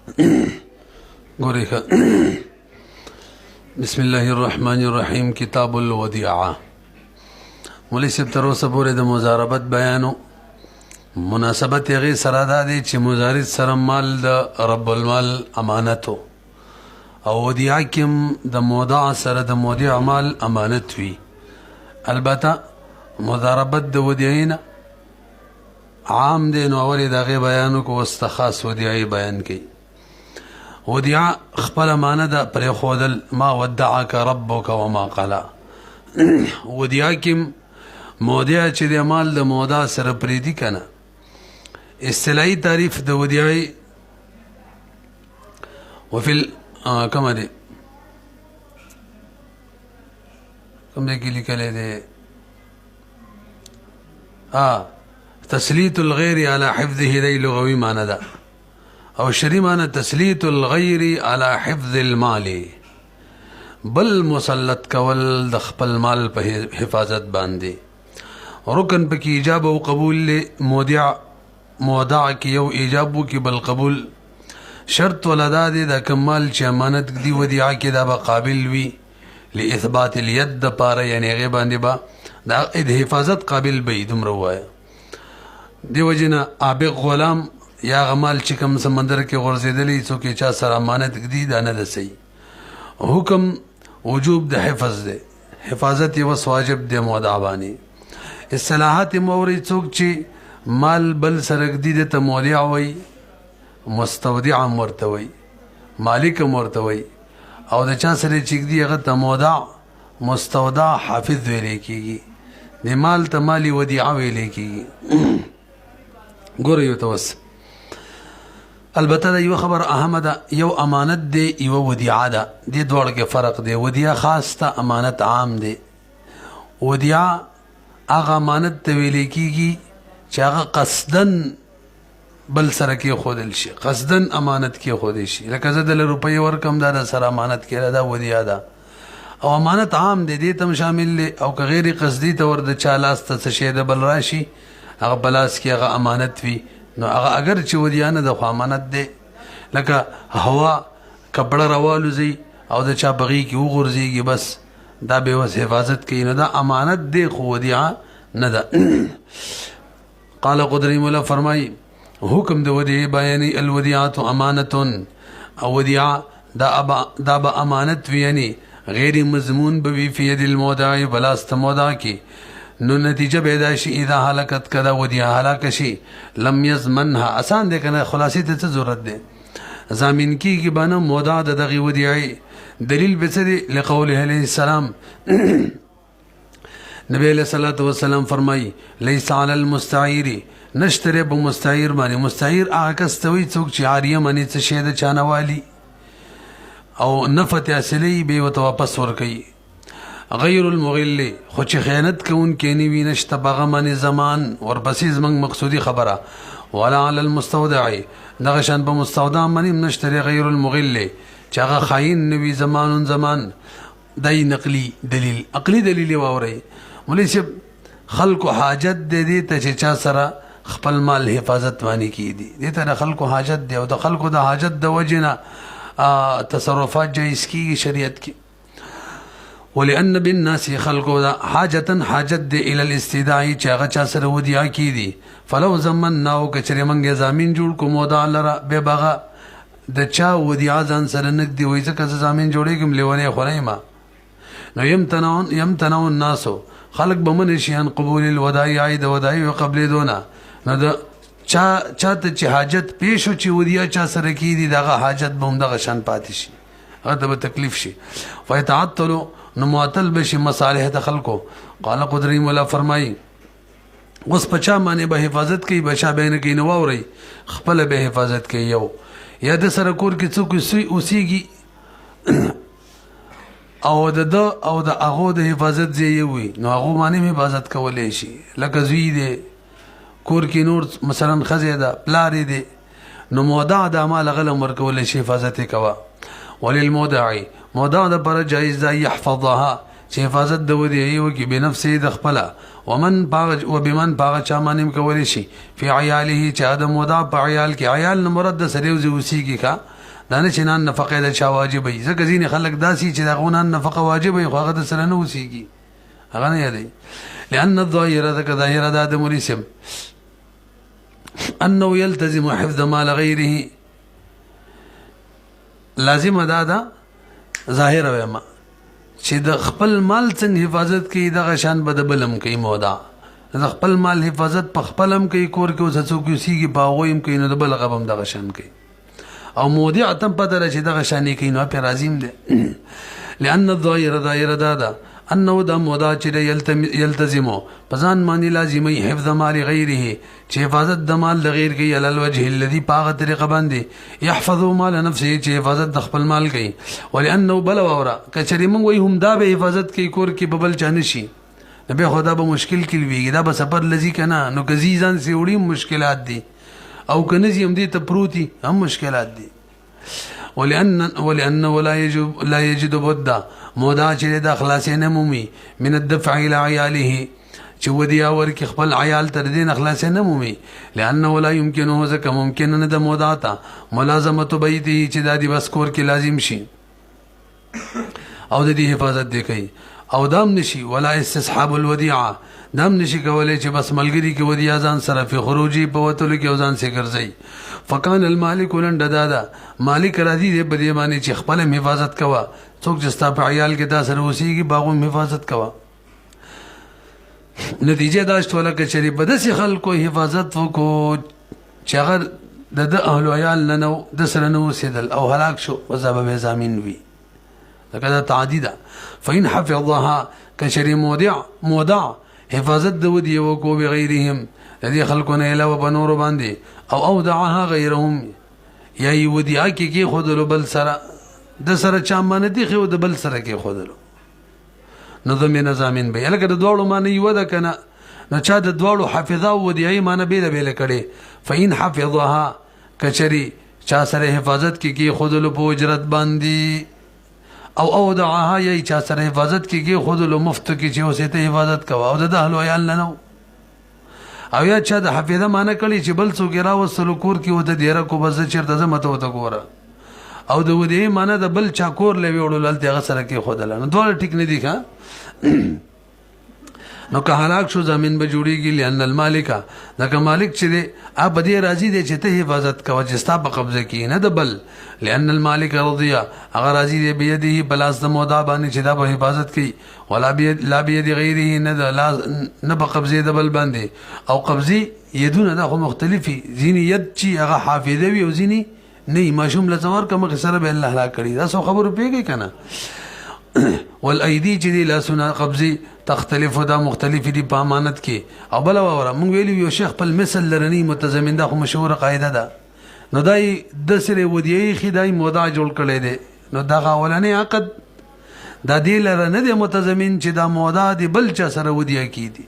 ګورئ بسم الله الرحمن الرحیم کتاب الودیعه. مولوی صاحب تر اوسه پورې د مضاربت بیانو. مناسبت هغې سره دا دی چې مضارب سره مال د رب المال امانتو او ودیعه کې هم د مودع سره د مودع مال امانت وي. البته مضاربت د ودیعې نه عام دی، نو اول یې د هغې بیان وکړو، وروسته خاص ودیعې بیان کوي. ودیعه خپل معنی ده پرېښودل، ما ودعک ربک وما قلا. ودیعه کې مودع چې د مال د مودع سره پرېږدي که نه. اصطلاحي تعریف د ودیعې وفي کومه دی کوم ځای کې لیکلی دی تسلیط الغیر علی حفظه دی لغوي معنی ده، او شرعي معنی تسلیط الغیر علی حفظ المال، بل مسلط کول د خپل مال په حفاظت باندې. رکن پکې ایجاب او قبول له مودع کې یو ایجاب وکړي بل قبول. شرط ولدا دی د کمال چې امانت دی ودیعه کې دا به قابل وي لاثبات الید دپاره، یعنې هغې باندې به د حفاظت قابل به وي. دومره ووایه دې وجې نه عابق غلام یا هغه مال چې کوم سمندر کې غورځېدلی څوک یې چا سره امانت ږدي دا نه ده صحیح. حکم وجوب د حفظ دی، حفاظت یې وس واجب دی مودع باندې. اصطلاحات یې مورئ څوک چې مال بل سره ږدي دی ته مودع وایي، مستودع هم ورته وایي، مالک هم ورته وایي، او د چا سره چې ږدي هغه ته مودع مستودع حافظ ویلی کېږي، د مال ته مالي ودیعه ویلی کېږي. ګوره یو ته وس البته دا یو خبر اهمه ده، یو امانت دی یو ودیعه ده، دې دواړو کې فرق دی. ودیعه خاص ته، امانت عام دی. ودیعه هغه امانت ته ویلی کېږي چې هغه قصدن بل سره کېښودل شي، قصدن امانت کېښودی شي. لکه زه دله روپۍ ورکم دا د سره امانت کېده، دا ودیعه ده. او امانت عام دی، دې ته هم شامل دی. او که غیر قصدي ته ور د چا لاس ته څه شی د بل راشي هغه په لاس کې هغه امانت وي، نو هغه اگر چې ودیعه نه ده خو امانت دی. لکه هوا کپړه راوالوځي او د چا بغي کې وغورځېږي، بس دا به اوس حفاظت کوي، نو دا امانت دی خو ودیعه نه ده. قال قدري مولا فرمایي حکم د ودیعې بیانې الودیعات امانتون، او ودیعه دا به امانت وي، یعنی غیر مضمون به وي فی ید المودع بلاست مودع کې. نو نتیجه پیدا شي اذا هلکت کدا ودیعه هلاک شي لم یضمنها. آسان دی کنه، خلاصې ته څه ضرورت دی؟ ضامن کېږي به نه مودع د دغې ودیعې. دلیل به څه دی؟ لقوله علیه السلام، نبی علیه الصلاة والسلام فرمایي لیس علی المستعیر، نشته دی په مستعیر باندې. مستعیر هغه کس ته وایي څوک چې عاریه منې څه شی د چا نه والي او نفت حاصلوي بیا یې ورته واپس ورکوي. غیر المغل، خو چې خیانت کوونکی نه وي نشته په هغه باندې زمان. ورپسې زموږ مقصودي خبره ولا علی المستودع، دغه شان په مستودع باندې هم نشته دی غیر المغل چې هغه خاین نه وي زمان زمان. دی نقلي دلیل، عقلي دلیل یې واورئ. مولوي صاحب خلکو حاجت دی دې ته چې چا سره خپل مال حفاظت باندې کېږي، دې ته د خلکو حاجت دی، او د خلکو د حاجت د وجې نه تصرفات جایز کېږي شریعت کې. ولأن بالناس خلقو دا حاجتا حاجت دی الى الاستداعی چې هغه چا سره ودیعه کېدي. فلو زمناو که چېرې موږ یې ضامن جوړ کړو مودع لره، بیا به هغه د چا ودیعه ځان سره نه ږدي، وایي ځکه زه ضامن جوړېږم لیونی خو نه یم. نو یمتنعو الناسو، خلق به منع شي عن قبول الودایع، د ودایعو قبلېدو نه. نو د چاته چې حاجت پیښ شو چې ودیعه چا سره کېدي، د هغه حاجت به هم دغه شان پاتې شي، هغه ته به تکلیف شي. فیتعطلو، نو معطل بشي مصالح د خلکو. قال قدري مولا فرمایي اوس په چا باندې به حفاظت کوي، به چا به نه کوي. نو واورئ خپله به حفاظت کوي. یو یا د سره کور کې څوک اوسېږي او د ده او د هغو د حفاظت ځای یو وي، نو هغو باندې هم حفاظت کولی شي. لکه زوی دی کور کې نور مثلا ښځې ده پلار یې دی، نو مودع د مال هغه له ورکولی شي، حفاظت یې کوه. وللمودع، مودع د پر جایز ده یحفظها چې حفاظت د ودیعې وکړي بنفسه د خپله، وبمن پاغه چا باندې هم کولی شي فی عیاله چې د مودع په عیال کې، عیال نه مراد د سره یو ځای اوسېږي ښه دا نه چې نان نفقه د چا واجب وي ځکه ځینې خلک داسې چې د هغو نان نفقه واجب وي خو هغه د سره نه اوسېږي هغه نه یادوي لأن الظاهره ځکه ظاهره دا د مرسم انه يلتزم حفظ مال غيره لازم دا ظاهره ویما چې د خپل مال څنګه حفاظت کوي دغه شان به د بلم کوي مودا د خپل مال حفاظت په خپلم کوي کور کې اوس څوک یوسیږي په هغوی هم کوي نو د بل غبم دغه شان کوي او مودع تم پته ده چې دغه شانې کوي نو پې رازیم دی لأن الظاهره ظاهره دا ده انه دا مودا چې یلتزمو په ځان باندې لازمي حفظ مال غیره چې حفاظت د مال د غیر کوي علی الوجه الذي په هغه طریقه باندې یحفظ مال نفسه چې حفاظت د خپل مال کوي ولانه بل وورا کچری موږ وایو هم دا به حفاظت کوي کور کې ببل چا نشي نو به خدا به مشکل کې ویږي دا به سفر لذي کنه نو کزي ځان سي وړي مشکلات دي او کنه زی هم دې ته پروتي هم مشکلات دي ولأنه لا يجد بد مودا چې د اخلاص نه مومي من الدفع الى عياله چې ودیا ورکی خپل عیال تر دین اخلاص نه مومي لأنه لا يمكنه ځکه ممکن نه د مودا ته ملازمت بیته چې د دې بس کور کې لازم شي او د دې حفاظت دی کوي او دام نشي ولا استصحاب الوديعه دام نشي کولای چې بس ملګری کې ودیا ځان سره په خروجي په وتلو کې ځان سي ګرځي فکان المالک لند دادا مالک راضي دې په دې باندې چې خپل حفاظت کوا څوک چې ستا په عیال کې تاسو اوسېږي باغوم حفاظت کوا نتیجه دا شوله چې په داسې خلکو حفاظت وکړو چې هغه د اهل عیال نه د سره نه اوسېدل او هلاک شو وځه به زامین وي لکه دا تعدی ده فإن حفظها کشری مودع حفاظت د ودی وکړو بغیرهم د دې خلکو نه علاوه په نورو باندې او اودعها غیرهم یا یودیا کې خودلو بل سره د سره چا مانتی خو د بل سره کې خودلو نو د مې نظامین به لکه د دوړو معنی یو ده کنه نو چا د دوړو حافظه او ودیای معنی بیل کړي فإن حفظها کچری چا سره حفاظت کې خودلو په اجرت باندې او اودعها یا چا سره حفاظت کې خودلو مفت کې چې اوسه ته حفاظت کوا او د اهل عیال نه نو او یا چا د حفظه معنی کړي چې بل څوک راوصلو کور کې وته ډیره کو بز چیرته زمته وته ګوره او د ودی معنی د بل چا کور لوي وړل ته سره کې خودل نو دوه ټیک نه دي ښا نو که هلاک شو زمين به جوړیږي لئن المالک دا مالک چې دی اب دې راضي دی چې ته حفاظت کوي چې ستا په قبضه کې نه د بل لئن المالک رضی اگر راضي دی به یده بلاس د مودا باندې چې دا به حفاظت کوي ولا لا بيد غیره نه په قبضه د بل باندې او قبضه یدونه دا خو مختلفي ځینی ید چې هغه حافظه وي او ځینی نه ماشوم لزمر کوم سره به الله لا کړی دا سو خبرو پیږي کنه والايدي چې دی لاسونه قبضه تختلف دا مختلف دي په امانت کې او بل وره مونږ ویلی یو شیخ په مثل لرنی متضمن دا خو مشهور قاعده ده نو دای د سره ودیي خدای مودا جوړ کړي دي نو دا اولنې عقد دا دی لرنه د متضمن چې دا مودا دی بل چا سره ودیه کیدی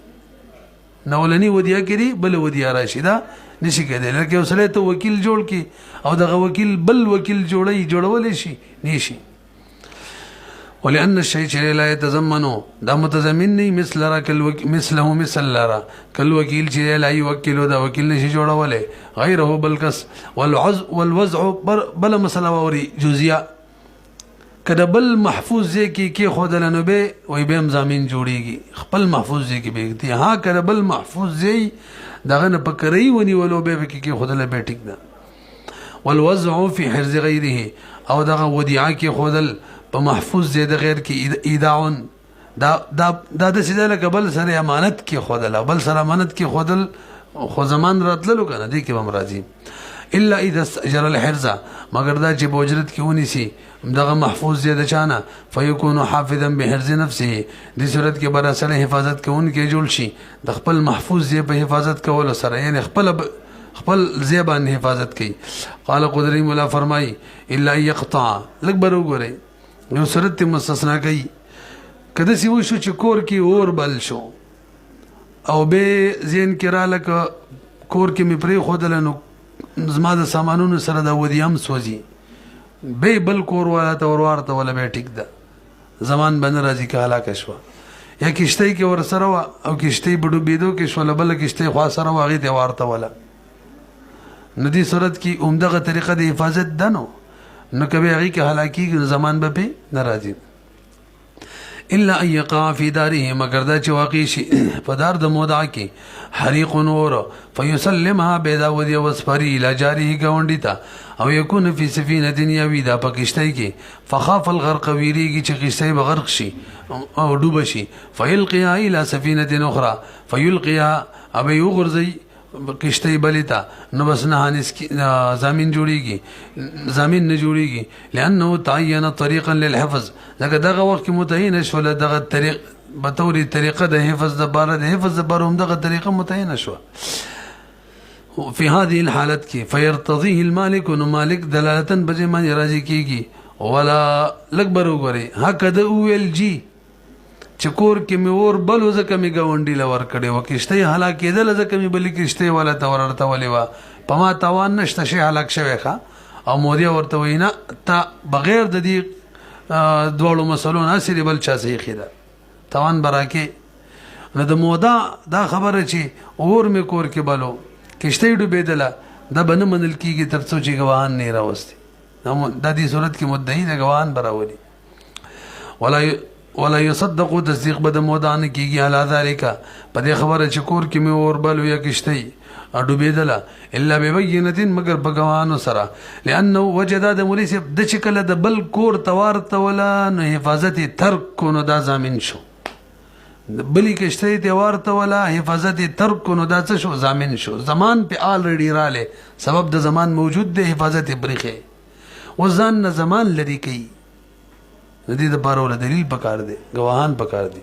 نو ولنی ودیه کړي بل ودیه راشده نشي کېدل لکه وسله ته وکیل جوړ کی او دغه وکیل بل وکیل جوړول شي نشي ولأن الشيء لا يتضمن دا متضمن نه مثله مثل لرا کل وکیل چې لا يوکل دا وکیل نشي جوړولې غیره بلکس والوضع بل مسله وري جزئيه کله بل محفوظ کې خودل نه به وي به زمين جوړيږي خپل محفوظ کې به دي ها کله بل محفوظ دغه نه پکري ونی ولو به کې خودل به ټیک ده والوضع في حرز غيره او دغه ودیعه کې خودل په محفوظ زید غیر کې ایداون دا د سیده لکه بل سره امانت کې خودل بل سره امانت کې خودل خو زمان راتللو کنه دی کې هم راځي الا اذا استاجر الحرز مگر دا چې بوجرت کې ونی سي دغه محفوظ زید چانه فيكون حافظا بحرز نفسه دې صورت کې بر اصل حفاظت کوونکې جوړ شي د خپل محفوظ زی په حفاظت کول سره یعنی خپل زیبان حفاظت کوي قال قدري مولا فرمای الا يقطع لک برو ګره یو صورت مستثنا کوي کله سی وشو چې کور کې اور بل شو او به زین کرا لک کور کې می پری خودل نو زما د سامانونو سره د ودیم سوځي به بل کور والا ته ورته ولا به ټیک ده زمان بن راځي کاله کښوا یا کشته کې ور سره او کشته بډو بيدو کې شو بل کشته خوا سره واغې ته ورته ولا ندی صورت کې عمدغه طریقه د حفاظت دنو نو کبه هغه کې هلاکیږي زمان به په ناراضي الا ان يقع في داره مگر دا چې واقع شي په دار د مودع کې حریق نور فيسلمها بيدا ودي وسفري الى جاره گاونډي تا او يكون في سفينه يوي دا پکشتای کې فخاف الغرق ویریږي چې کشتای بغرق شي او ډوب شي فيلقيها الى سفينه اخرى فيلقيها ابي يغرزي کشتۍ بلیتا نو بس نهانس کی زمین جوړیږي زمین نه جوړیږي لانه تعین طریقا للحفظ دغه وخت کې متعین شول دغه طریق به توري طریقه د حفظ د بار د حفظ د بار هم دغه طریقه متعین شو في هذه الحالت کې فيرتضيه المالك نو مالک دلالتن بجې من راضي کیږي ولا لکبر وګوري هکذا ویل جی چکور کې می اور بل زکه می گاونډي لور کړي وکشته هلاک کېدل زکه می بل کشته ولا تورته ولې وا پما توان نشته شي هلاک شوی ښا او مودي ورته وینا تا بغیر د دې دوړو مسلون اصلي بل چا صحیح خیدا توان براکه نو د مودا دا خبره چې اور می کور کې بلو کشته ډوبېدله دا بنه منل کیږي ترڅو چې ګواهان نه راوستي د دې صورت کې مدعي د ګواهان براولي ولا يصدق تصديق بد مودان کیږي علا ذالک په دې خبره چې کور کې مې اور بل یا کشتي اډو بيدله الا ببينه مگر بګوانو سره لانه وجد د مولس د شکل د بل کور توارت ولا نه حفاظت ترک نو دا ضامن شو بلی کشتي توارت ولا حفاظت ترک نو دا څه شو ضامن شو زمان په الریډي رااله سبب د زمان موجود د حفاظت بریخه وزن نه زمان لري کوي د دې لپاره ول دلیل پکار دی گواهان پکار دي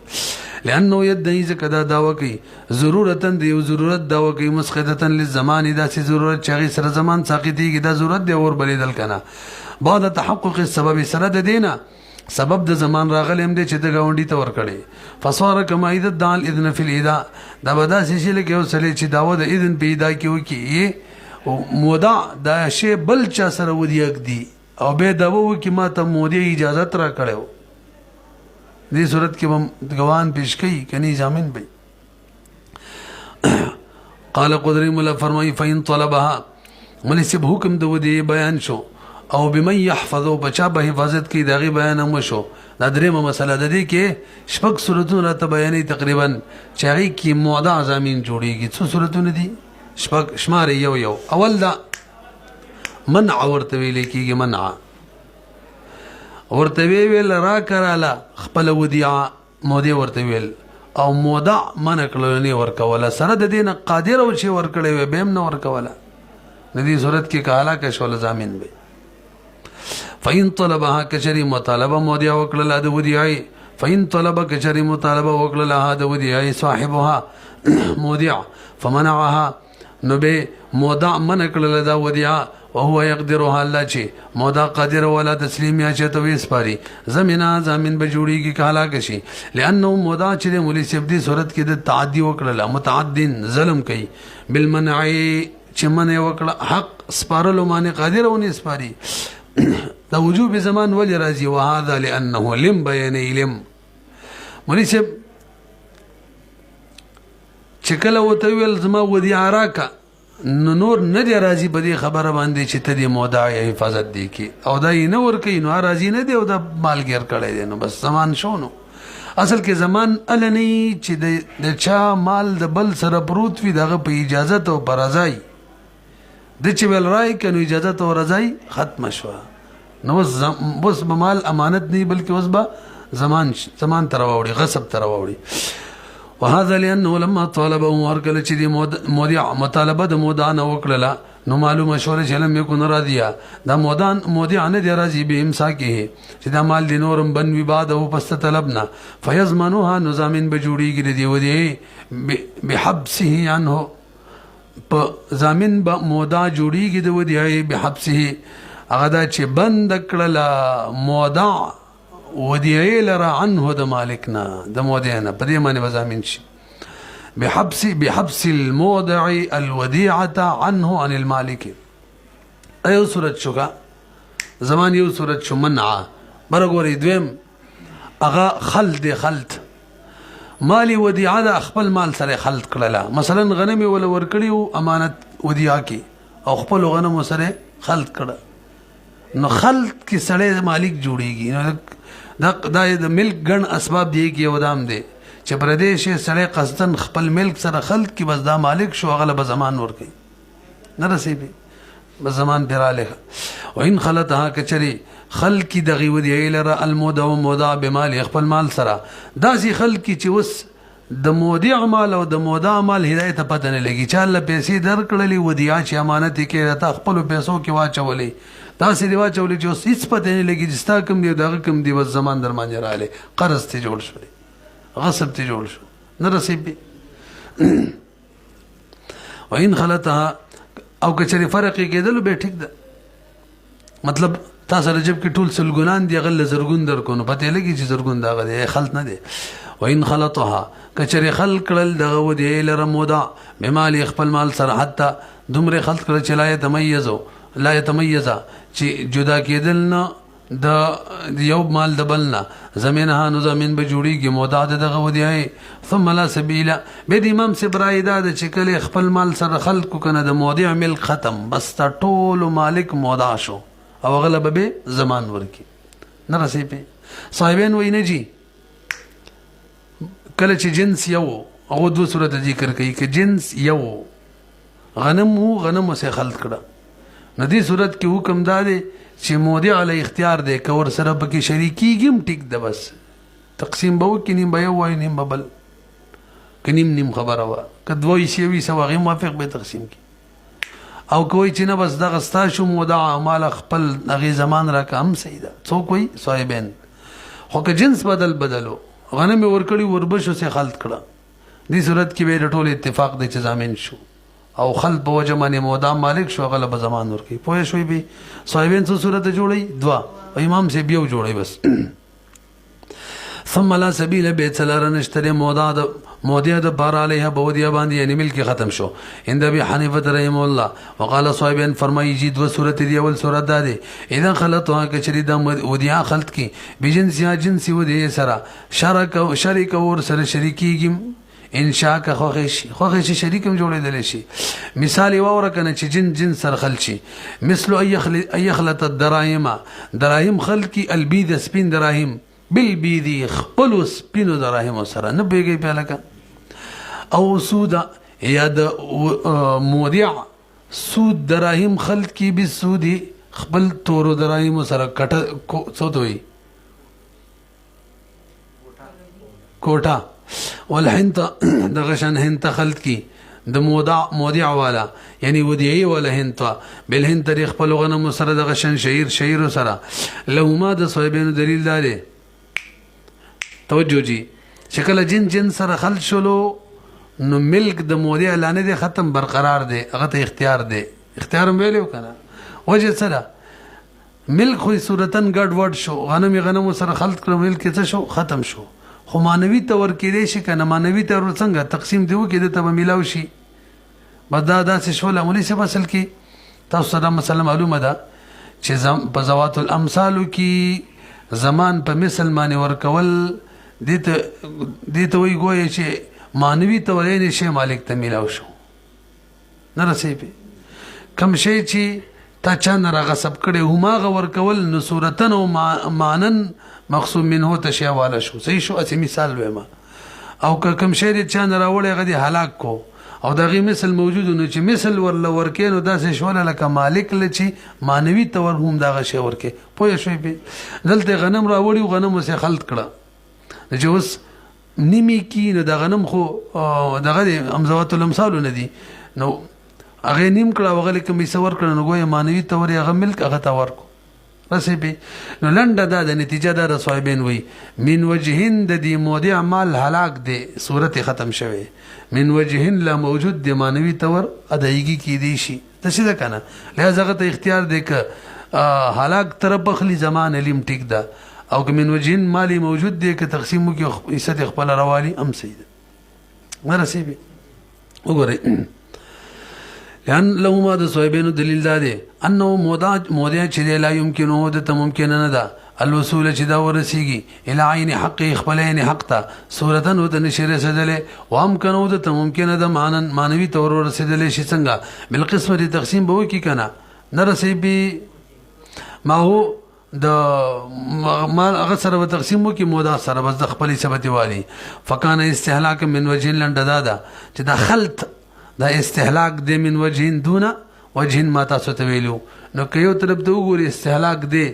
لانه يدعي کدا داوا کوي ضرورتن دی ضرورت داوا کوي مسخدتن للزمان دا سي ضرورت چغي سره زمان ساقطيږي دا ضرورت دی اور بلیدل کنه بعد تحقق السبب سره د دینه سبب د زمان راغلم دی چې د گاونډي تور کړي فصار کما اذا دال اذن في الاذا دا بدا شي لکه وسلې چې داوا د اذن پیدا کیو کی مودا دا شی بل چا سره ودیک دی او به دا وو کې ما ته مودي اجازه ترا کړو دې صورت کې هم ګوان پیش کړي کني ضامن به قال قدري مولا فرمای فین طلبها ملي سب حکم د ودي بیان شو او بمن يحفظو بچا به حفاظت کې دغه بیان هم شو دا درېمه مسله ده دي کې شپږ صورتونه ته بیانې تقریبا چاغي کې مودا ضامن جوړيږي څو صورتونه دي شپږ شمار یو اول دا منع ورته ویل کېږي منع ورته ویل را کراله خپل ودیعه مودي ورته ویل او مودا من کړل نه ورکوله سره د دین قادر او شی ورکړې به هم نه ورکوله د دې صورت کې کاله کې شول ضامن به فین طلبها کشری مطالبه مودي وکړه د ودیعه فین طلب کشری مطالبه وکړه د ودیعه صاحبها مودع فمنعها نو به مودا من کړل دا ودیعه وهو يقدرها الله چی مودا قادر ولا تسلیم یا چتوي سپاري زمینا زمين به جوړيږي کالا کشي لانه مودا چې د مولي سبدي صورت کې د تعدي وکړه متعدن ظلم کوي بالمنع چې من وکړه حق سپارلو باندې قادر ونی سپاري دا وجوب زمان ولي راځي وهذا لانه لم بين علم مولي سب چکل وتویل زما ودي عراکا نور نه دی راضي په دې خبره باندې چې ته دې مودا حفاظت دی کی او دا یې نه ور کوي نو راضي نه دی او دا مالګر کړي دی نو بس زمان شونو اصل کې زمان النی چې د چا مال د بل سره پروت وي دغه په اجازه او پر رضای د چې ول راي کنو اجازه او رضای ختم شو نو بس مال امانت نه بلکې اوس به زمان تر وړي غصب تر وړي وهذا لانه لما طالب عمر کله چې مودي مطالبه د مودان وکړه نو معلومه شوره چې لم يكن راضيا دا مودي ان دي راضي به امساکه چې دا مال د نورم بن وباد او پس طلبنا فيضمنها نظامن بجوړيږي دی ودي بحبسه عنه په زمين به مودا جوړيږي دی ودي بحبسه هغه دا چې بند کړه مودا ودیعه لرا عنه د مالکنا د مودعنا په دې معنی وزامین شي بحبس المودع الوديعه عنه عن المالك ايو صورت شوکا زمان یو صورت شو منع برګوري دویم اغا خلط مالی ودیعه د خپل مال سره خلط کړله مثلا غنم ول ورکړیو امانت ودیعه کی او خپل غنم سره خلط کړه نو خلط کې سړی مالک جوړیږي. نو دا د ملک ګڼ اسباب دی کې یو دام دی چې پردیش سړی قصدن خپل ملک سره خلط کې بس دا مالک شو هغه به زمان ورکوي نه رسېږي بس زمان پیراله. وان خلطها کچري خلق دغه ودی لره المودع و مودع بمال خپل مال سره داسې خلق چې وس د مودع مال او د مودع مال هدایت پته نه لګي چې الله پیسې درکړلې ودیعه چې امانت کې راته خپل پیسو کې واچولې داسې دی واچولې چې اوس هیڅ پته نه لګي چې ستا کوم دی دغه کوم دی بس زمان در باندې رااله قرض ته جوړ شو غصب ته جوړ شو نه رسېږي. وان خلطها او کچري فرق کېدل به ټیک ده مطلب تاسو رجب کې ټول سلګونان دی غل زرګون در کو نو پته لګي چې زرګون دا غلي خلط نه دی. وان خلطها کچري خلق کړل دغه ودی لره مودا بمال خپل مال سره حتی دومره خلط کړل چې لا يتميز چې جدا کېدل نه د یو مال د بلنا زمينها نو زمين به جوړيږي مودا دغه ودی ثم لا سبيل به د امام سبرای دا چې کله خپل مال سره خلق کنه د موضع ملک ختم بس ټول مالک مودا شو او غلبه به زمان ورکی نه رسېږي. صاحبین وای نه جی کله چې جنس یو او دو صورت ذکر کوي چې جنس یو غنم سه خلط کړه نو دې صورت کې حکم داده چې مودع علی اختیار دی کور سره پکې شریکیږم ټیک ده بس تقسیم به وکړي نیم به یو وای نیم به بل نیم خبره وا کدوې شی سو هغه موافق به تقسیم کی او کوئی چې نه بس دغه ستا شو مودع مال خپل هغه زمان را کم سیده څو کوئی صاحبین خو که جنس بدلو غنم ورکړي وربشو سه خلط کړه دې صورت کې به ټول اتفاق د چزامین شو او خلط په وجه باندې مودع مالک شو غلبه زمان ورکي پوه شوي به صاحبین څو صورت جوړي دوا امام سے بیو جوړي بس. ثم لا سبيل به تلار نشتري مودع د بار عليها بوديا باندې یعنی ملک ختم شو عند ابي حنيفه رحم الله وقال صاحبين فرمای جی دو صورت دی اول صورت ده اذا خلطها کچری د وديا خلط کی بجنس یا جنس ودي سره شریک اور سره شریکیږي انشاء کا خوخه شریکم جوړېدل شي مثال وره کنه چې جن سر خلشي مثل اي خلط دراهم خلقي البيد سپين دراهم بالبيدي خپل سپینو دراهم سره نه بیږي په لکه او سودا یا د مودع سود دراهم خلقي بالسودي خپل تورو دراهم سره کټه څوتوي کوټه والحنت دغشن هنت خلط کی د مودع والا یعنی ودیعی والا هنت بالهنت خپل غنم سره دغشن شعیر سره لهما د صاحبینو دلیل داره توجه جی شکل جن سره خلط شلو نو ملک د مودع لانه دی ختم برقرار دی هغه ته اختیار ویلو کنه وجه سره ملک خو صورتن ګډ وډ شو غنم سره خلط کړو ملک څه شو ختم شو خو مانوي تور کې دې شي کنه مانوي تور څنګه تقسیم دیو کې د ته ملاو شي بدا داسې شو لمولي څه اصل کې تاسو سره مثلا معلومه ده چې په زوات الامثال کې زمان په مثل باندې ورکول دې ته وی ګوي چې مانوي تور یې شي مالک ته ملاو شو نه رسېږي کم شي چې تا چا نه راغصب کړي هماغه ورکول نو صورتن او مانن مقصود منه تشیا والا شو صحیح شو اسی مثال وېما او کوم شی چې چا نه راوړي غدي هلاک کو او دغه مثل موجود نو چې مثل ورکې نو داسې شو لکه مالک لچی مانوي تور هم دغه شی ورکې پوه شوي به دلته غنم راوړي غنم سه خلط کړه چې اوس نیمی کی نو د غنم خو دغه امزوات الامثال نه دي نو هغه نیم کړه وغلی کوم څور کړه نو ګویا مانوي تور هغه ملک هغه تور کو رسېبي نو لنډه دا د نتیجه دا صاحبین وي من وجهین د دې مودع مال هلاک دی صورت ختم شوه من وجهین لا موجود دی مانوي تور ادایګي کی دی شي تاسو دا کنه لہذا غته اختیار دی ک هلاک تر بخلی زمان علم ټیک دا او که من وجهین مالی موجود دی ک تقسیمو کې حصہ خپل روالي ام سید رسېبي وګورئ لأن لهما د صاحبینو دلیل داده انه مودع چې لا يمكنه د ممکن نه ده الوصول چې دا ورسیږي الى عین حق خپل عین حق ته صورتن او د نشره سدله و امکنه د ممکن ده مانوي تور ورسیدل شي څنګه بل قسمه تقسیم به وکي کنه نه رسېبي ما هو د مال هغه سره به تقسیم وکړي مودا سره بس د خپلې ثبتې والي فکان استهلاک من وجهین لنډه دا ده چې دا خلط دا استهلاک دی من وجهین دونه وجهین ما تاسو ته ویلو نو که یو طرف ته وګوري استهلاک دی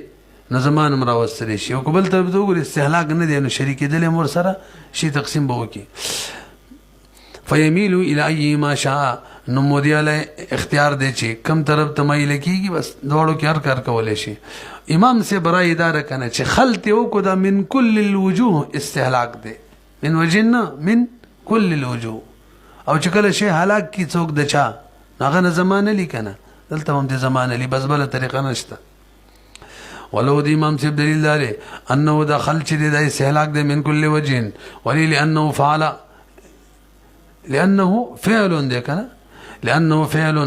نو زمان هم راوستلی شي او که بل طرف ته وګوري استهلاک نه دی نو شریکېدلی هم ورسره شي تقسیم به وکړي فیمیلو الی ای ما شاء نو مودیاله اختیار دی چې کم طرف ته مایله کېږي بس دواړو کې هر کار کولی شي امام سے برای اداره کنه چې خلط یو کو دا من کل الوجوه استهلاک دی من وجه نه من کل الوجوه او چې کله شی هلاک کی څوک د چا هغه نه زمانه لیکنه دلته هم د زمانه لی بس بل طریقه نشته ولو د امام سے دلیل داره انه دا خلط دی د استهلاک دی من کل وجه ولی لانه فعل لانه فعل دی کنه لانه فعل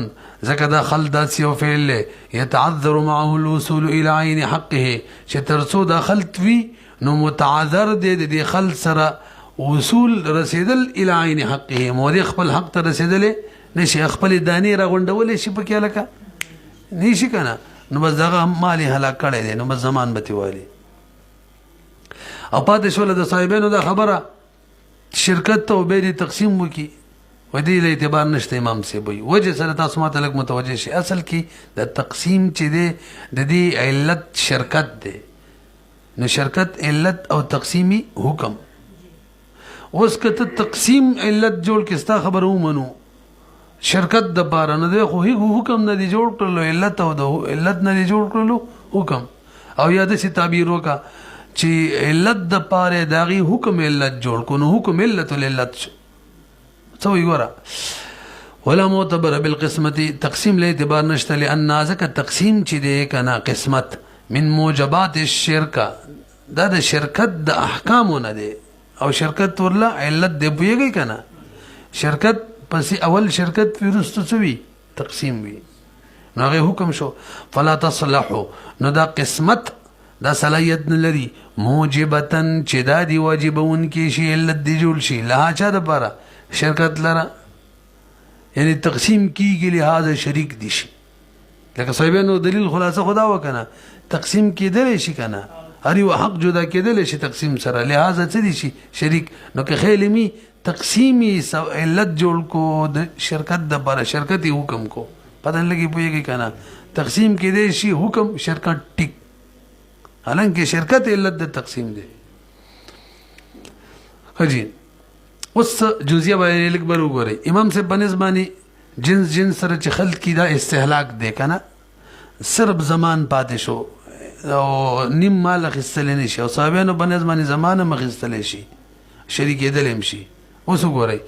ځکه دا خلط داسې یو فعل دی یتعذر معه الوصول الى عین حقه چې تر څو دا خلط وي نو متعذر دی د دې خلط سره وصول رسیدل الى عین حقه مودې خپل حق ته رسیدلی نشي خپل دانې راغونډولی شي پکې هلکه نشي که نه نو بس دغه مال یې هلاک کړی دی نو بس زمان به تې والي او پاتې شوله د صاحبینو دا خبره شرکت ته بیا دې تقسیم وکړي و دې له اعتبار نشته امام صاحب وایي وجه سره تاسو ماته لږ متوجه شي اصل کې د تقسیم چې دی د دې علت شرکت دی نو شرکت علت او تقسیمی حکم اوس که ته تقسیم علت جوړ کې ستا خبره ومنو شرکت د پاره نه دی خو هیڅ حکم نه دی جوړ کړلو علت او د علت نه دی جوړ کړلو حکم او یا داسې تعبیر وکړه چې علت د پاره د هغې حکم علت جوړ کړو نو حکم علت العلت شو سوي ګوره ولا معتبر بالقسمت تقسیم له اعتبار نشته لان ذکر تقسیم چې دی کنه قسمت من موجبات الشرک دا د شرکت د احکامونه دی او شرکت ورله علت دی پوهیږئ کنه شرکت پسې اول شرکت وروسته څه وي تقسیم وي نو هغې حکم شو فلا تصلحو نو دا قسمت دا صلاحیت نه لري موجبتن چې دا دی واجبونکي شي علت دی جوړ شي لها چا دپاره شرکت لره یعنی تقسیم کیږي لہذا شریک دي شي لکه صاحبانو دلیل خلاصه خدا وکنه تقسیم کېدلی شي کنه هر یو حق جدا کېدلی شي تقسیم سره لہذا څه دي شي شریک نو که خیلمی تقسیمی علت جوړ کو د شرکت دپاره شرکت یې حکم کو پته نه لګي پوهېږي کنه تقسیم کېدی شي حکم شرکت ټیک حالانکه شرکت علت د تقسیم دی حجی اوس جزیه باندې لږ بر وګورئ امام صاحب په نسبانې جنس سره چې خلط کی دا استهلاک دی که نه صرف زمان پاتې شو او نیم مال اخیستلی نه شي او صحابیانو په نسبانې زمان هم اخیستلی شي شریکېدلی هم شي اوس وګورئ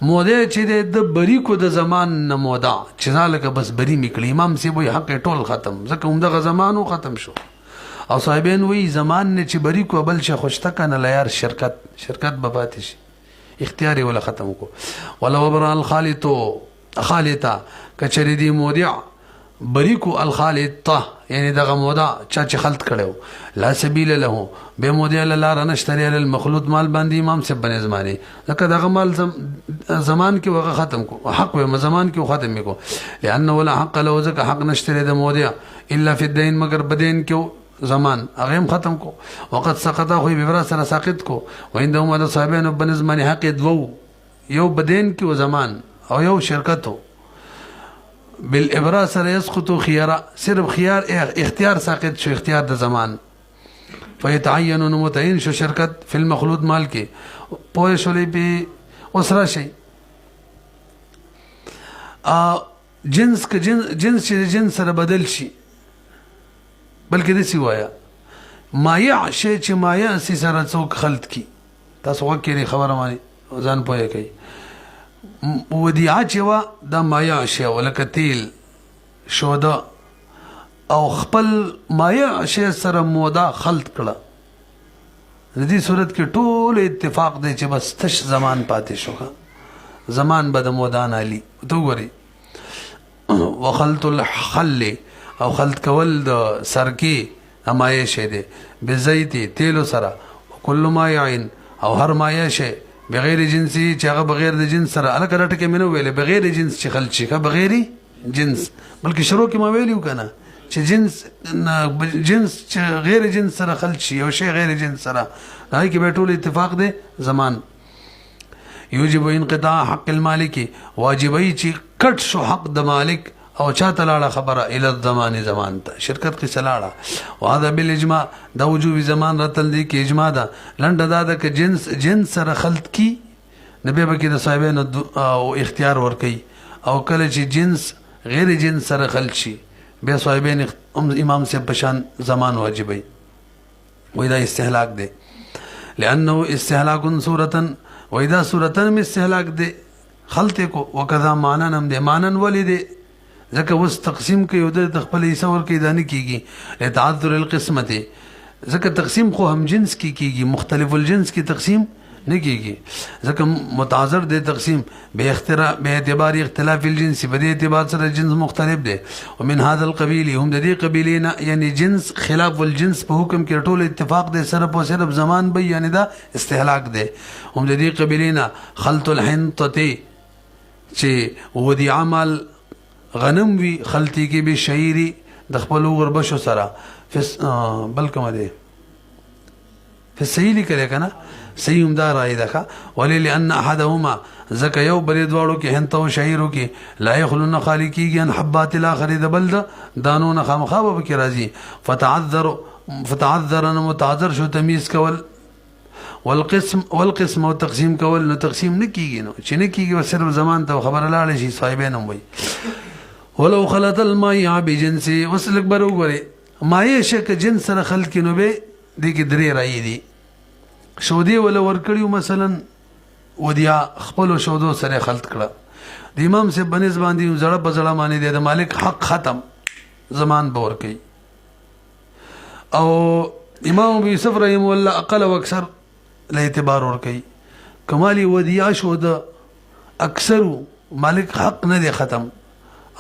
موده چې دی د بریکو د زمان نه موده چې لکه بس بری مې کړي امام صاحب وایي حق ټول ختم ځکه همدغه زمان ختم شو او صاحبین وایي زمان نه چې بریکو بل شي خوشته که نه لیار شرکت به پاتې شي اختیار ولا ختم کو ولو ابرا الخالطه کچری دی مودع بریکو الخالطه یعنی دغه مودا چې خلط کړو لا سبیل له به مودع لار نشتری ال المخلوط مال باندې امام سے بن زمانه لکه دغه مال زمان کې وغه ختم کو حق و زمان کې ختم کو لانه ولا حق له ځکه حق نشتری د مودع الا فی الدین مگر بدین کې زمان هغه ختم کو وقت سقط خو به سره ساقط کو وعندهم د صاحبانو بنظمان حق دو یو بدین کې زمان او یو شرکتو بالابراء سره يسقط خيار صرف خيار اختیار ساقط شو اختیار د زمان فيتعين متعين شو شرکت فی المخلوط مال کې پوه شولې به اوسرا شي جنس که جنس چې جنس سره بدل شي بلکې داسې وایه مایع شی چې مایع سي سره څوک خلط کی تاسو وکړئ خبره باندې ځان پوهه کوي ودیعه چې وه دا مایع شی ولکه تیل شوده او خپل مایع شی سره موده خلط کړه د دې صورت کې ټول اتفاق دی چې بس تش زمان پاتې شو زمان به د موده نه علي ته وګورئ وخلط الخل او خلط کول د سرکې مایع شی دی بزیتی تیلو سره کل مایعین او هر مایع شی بغیر جنسی چې هغه بغیر د جنس سره الکه راټکې مې نه ویلې بغیر جنس چې خلط شي که بغیر جنس بلکې شروع کې ما ویلي و که نه چې جنس چې غیر جنس سره خلط شي او شی غیر جنس سره هغه کې به ټول اتفاق دی زمان یوجب انقطاع حق المالک واجبای چې کټ شو حق د مالک او چاته لاړه خبره الى الزمان زمان ته شرکت کې سلاړه وهذا بالاجماع دا وجوب زمان رتل دی کې اجماع ده لنډه دا ده چې جنس سره خلط کی نبی به کې د صاحبانو او اختیار ور کوي او کله چې جنس غیر جنس سره خلط شي بیا صاحبین امام سے پشان زمان واجبای وای دا استهلاک دی لانه استهلاک صورتا وای دا صورتا میں استهلاک دی خلط کو وکذا معنی نم دی معنی ولی دی ځکه وس تقسیم کوي او د خپل حصہ ور کوي دانه کیږي لتعذر القسمت ځکه تقسیم خو هم جنس کی کیږي مختلف الجنس کی تقسیم نه کیږي ځکه متعذر د تقسیم به اعتبار اختلاف الجنس په دې اعتبار سره جنس مختلف دی ومن هذا القبيل هم د دې قبیلینا یعنی جنس خلاف الجنس په حکم کې ټول اتفاق دی صرف او صرف زمان به یعنی دا استهلاک دی هم د دې قبیلینا خلط الحنطه چې ودي عمل غنم وی خلطی کې به شعیری د خپل غربشو سره بل کوم دی فصحیح لیکل کنه صحیح هم دا راي ده ولی لان احدهما زکه یو بل دوړو کې هنته او شعیرو کې لا يخلون خالقیږي ان حبات الاخر د بل دانو خامخابه کې راځي فتعذر متعذر شو تمیز کول والقسم او تقسیم کول نو تقسیم نه کیږي نو چې نه کیږي صرف زمان ته خبر لاړ شي صاحبین هم وي ولو خلط الماء بجنس وسلک برو غره مایه شک جنس سره خلط کینو به د کې درې راي دي شودي ولا ورکړیو مثلا ودیا خپل شودو سره خلط کړه د امام سے بنس باندې زړه بزړه معنی دی د مالک حق ختم زمان باور کوي او امام ابو یوسف رحم الله اقل او اکثر له اعتبار ور کوي کمالی ودیا شود اکثر مالک حق نه دی ختم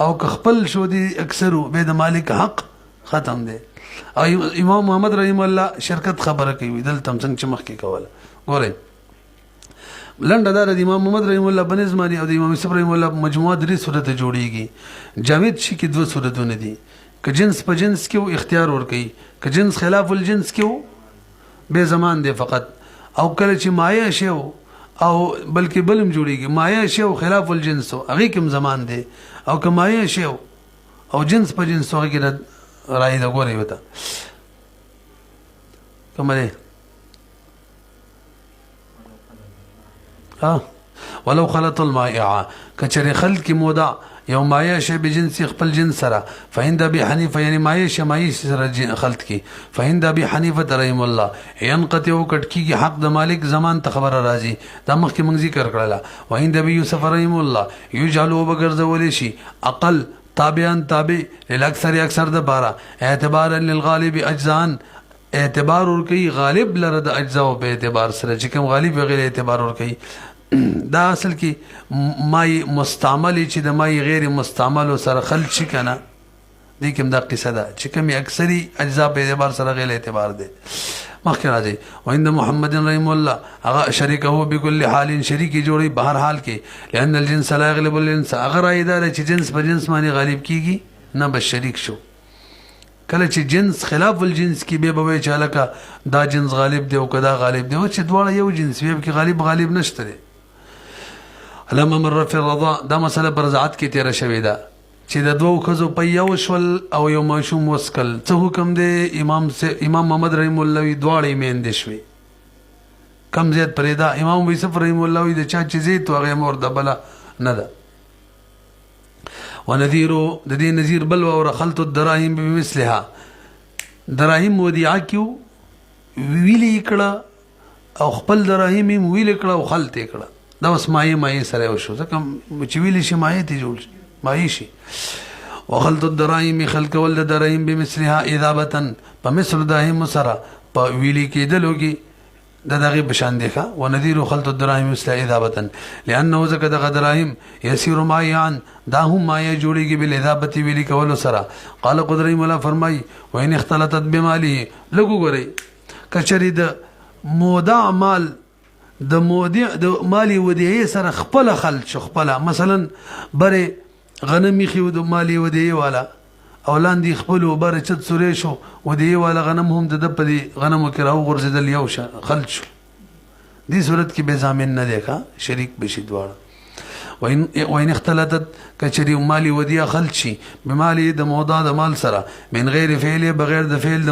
او که خپل شو دي اکثرو به د مالک حق ختم دی او امام محمد رحم الله شرکت خبره کوي دل تم څنګه چمخ کې کوله ګوره لنډه دار د امام محمد رحم الله بنظمانی او د امام یوسف رحم الله مجموعه درې صورت جوړیږي جاوید شي کې دوه صورتونه دي که جنس په جنس کې اختیار ور کوي که جنس خلاف الجنس کې به زمان دی فقط او کله چې مایه شی او بلکې بلم جوړیږي مایه شی او خلاف الجنس هغه کوم زمان دی او کمایه شی او جنس په جنس هغه کې راي دا ګوري وته کومه ولو خلط المائع کچره خلط کی مودا یو مایه شی به جنس خپل جنس سره فهند ابي حنیفه یعنی مایه شی مایه سره خلط کی فهند ابي حنیفه رحم الله ينقطع کټکیږي حق د مالک زمان ته خبر راځي دا مخکې موږ ذکر کړل وهند ابي يوسف رحم الله يجعلوا بغرزول شي اقل تابعا تابع للاکثر اکثر د بارا اعتبارا للغالب اجزان اعتبار ور کوي غالب لره د اجزا په اعتبار سره چې کوم غالب غیر اعتبار ور کوي دا اصل کې مای مستعمل چې د مای غیر مستعمل سره خلط شي کنه دې کوم دا قصه ده چې کوم اکثری اجزا په اعتبار سره غیر اعتبار دي مخکې راځي وعند محمد رحم الله هغه شریکه بكل حال شریکی جوړي بهر حال کې لئن الجنس لا يغلب الجنس اگر ایدار چې جنس په جنس باندې غالب کیږي نه به شریک شو کله چې جنس خلاف الجنس کې به به چالکا دا جنس غالب دی او کدا غالب دی او چې دواړه یو جنس وي کې غالب نشته دی علامه مر فی الرضا دا مسله برزعت کې تیر شوې ده چې د دوه خزو په یو شول او یو ماشوم وسکل څه حکم دی امام محمد رحم الله دواړه میندې شوي کم زیات پرېدا امام یوسف رحم الله د چا چې زیات هغه مور د بلا نه ده ونذير د دې نذیر بل او خلط الدراهم بمثلها دراهم ودیعه کیو ویلی کړه او خپل دراهم ویلی کړه او خلط کړه دا اوس مایه سره وشو ځکه چې ویلی شي مایه ته جوړ مایه شي وخلط الدراهم خلق ول دراهم بمثلها اذابه فمثل دراهم سره په ویلی کېدلو کې دغه بشان دی ښه ونذير خلط الدراهم مثل اذابه لانه زکه دغه دراهم يسير مايان دا هم مایه جوړیږي بل اذابه ویلی کولو سره قال قدري مولا فرمای وین اختلطت بماله لګو غري کچری د مودع مال د مودع د مالی ودیه سره خپل خلط شو خپل مثلا بره غنمی خو د مالی ودیه والا او لاندې خپل وبر چت سورې شو و دی والا غنم هم د په دې غنمو کې راو غورځېدل یو خلط شو دې صورت کې به ضامن نه دی ښه شریک بشي دواړه وإن اختلطت کچری مالی ودیعه خلط شي بمالی د مودع د مال سره من غیر فعل بغیر د فعل د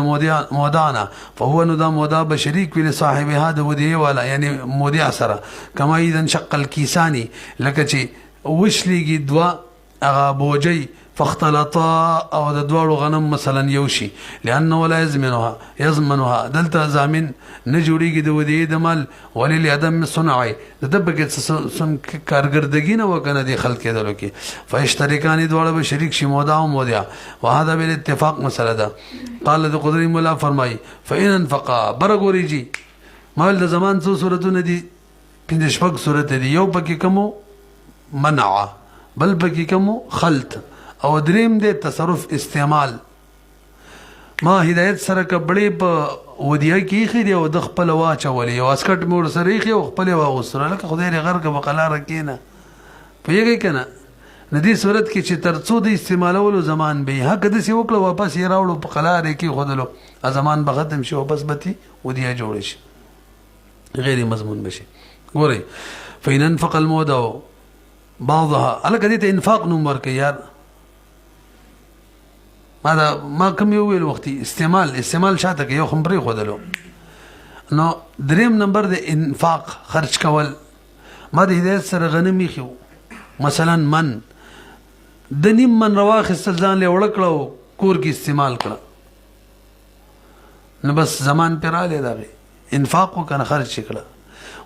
مودعنا فهو نو دا مودع به شریک ویل صاحبها د ودیعه والا یعنی مودع سره کما اذا انشق الكيساني لکه چې وشلیږي دوا هغه بوجي فاختلطا او د دوړو غنم مثلا یوشي لانه ولا يضمنها دلته ضامن نه جوړیږي د ودیعه د مال ولل عدم صنعي د دبګه سن کارګردګي نه وکنه د خلق کېدل کی فاشترکان دوړو به شریک شي مودع او مودع وهذا بالاتفاق مسله ده قال د قدرت مولا فرمای فإن انفقا برغوريجي مال د زمان څو صورتونه دي پنځه شپږ صورت دي یو پکې کوم منع بل پکې کوم خلط او دریم دې تصرف استعمال ما هدایت سره کبړې په ودیه کې خېری او د خپل واچولې او اسکټ مور سره خې او خپل واغسره لکه خدای لري غر کې بقلار کېنه پیږي کنه ندی صورت کې چې ترڅو د استعمالولو زمان به حق د سی وکړه واپس یې راوړو په قلار کې خودلو زمان به ختم شي واپس بتی ودیه جوړ شي غیر مضمون بشي ګوري فین انفق المودع بعضها الکه دې انفاق نمبر کې یار ما کوم یو ویل وختي استعمال شاته کې یو خمري خودلو نو دریم نمبر د انفاق خرج کول ما د هدایت سره غنمي خو مثلا من د نیم من رواخصل ځان له وړکړو کور کې استعمال کړه نو بس زمان پراله دا انفاق وکنه خرج کړه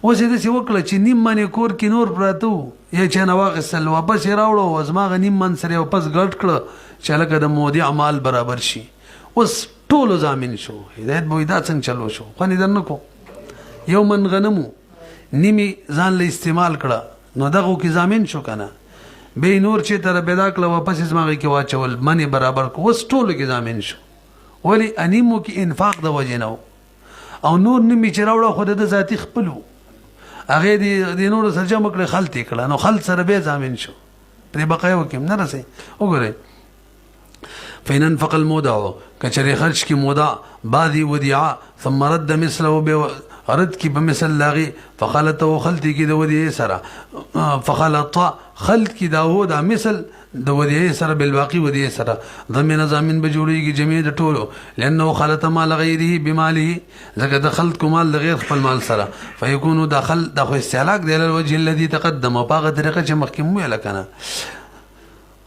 اوس دې څه وکړه چې نیم من کور کې نور پراته یا چې نواخصل واپس راوړو وزما غنیم من سره واپس ګټ کړه چې لکه د مودع مال برابر شي اوس ټول ضامن شو هدایت به دا څنګه چلو شو خو نه درنکو یو من غنمو نیمه ځان له استعمال کړه نو دغه کې ضامن شو کنه به نور چې تر پیدا کړه واپس زماغي کې واچول منی برابر کو اوس ټول کې ضامن شو ولی انیمو کې انفاق د وجه نه او نور نیمه چې راوړه خود د ذاتی خپلو هغه د نور سره جمع کړه خلط کړه نو خلط سره به ضامن شو پرې بقایو کې نه رسي وګورئ فإن انفق المودع کچری خرج کی مودع بعضی ودیعه ثم رد مثله رد کی بمثل لاغي فخلط وخلط کی د ودیعه سره فخلط خلط کی داود مثل د ودیعه سره بالباقي ودیعه سره ضمن ضامن بجوړيږي جميع د ټولو لانه خلط مال غیره بماله زګه د خلط کومال د غیر خپل مال سره فيكون داخل د خو استهلاك د الوجه الذي تقدم په هغه طریقه چې مخکې مو لکنه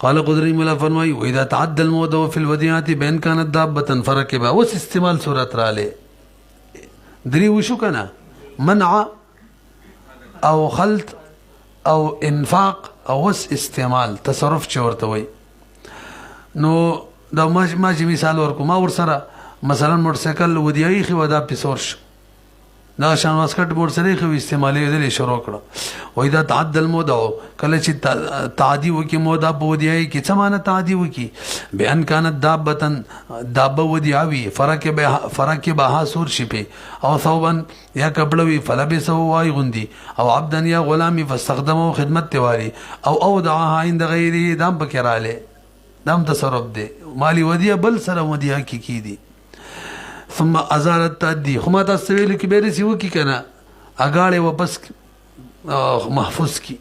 قال قدري مولا فرمای واذا تعدى المودع في الوديعه بين كانت دابه فركبها اوس استعمال صورت را لې دري وشو کنه منع او خلط او انفاق او اوس استعمال تصرف چورته وي نو دا ما چې مثال ورکوم ما ور سره مثلا موټر سایکل ودیعي خو دا پیسور شو دا شان واسکټ بورډ سره خو استعمالي دي شروع کړه وای دا تعدى المودع کله چې تعدی وکي مودع په ودیعي کې څه معنی تعدی وکي بیان کانت دابه ودیعوي فرق به سور شي په او ثوبن یا کپړوي فلبسو وای غندي او عبدن یا غلامي فاستخدمه خدمت تواري او دعاها عند غيره دام بکراله دام تصرف دي مالی ودیعه بل سره ودیعه کې کی دي ثم ازالت تعدی خو ما تاسو ویل کې بیره سی وکي کنه اګاړې واپس محفوظ کی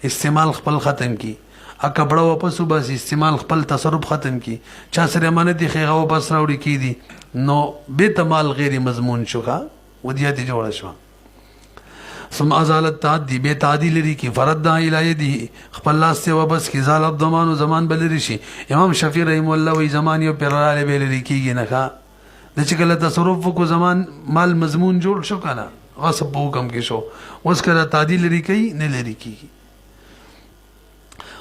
استعمال خپل ختم کی ا کپڑا واپس وبس استعمال خپل تصرف ختم کی چا سره امانتي خېغه واپس راوړي کی دي نو به تمال غیر مضمون شوخه ودیات جوړه شو ثم ازالت تعدی به تعدی لري کی فرد الى يده خپل لاس ته واپس کی زالت ضمان او زمان بلری شي امام شافعي رحم الله وی زمان یو پراله به لري کیږي نه ښه د چې کله تصرف کو زمان مال مضمون جوړ شو کنه غصب په حکم کې شو اوس کله تعدیل لري کوي نه لري کوي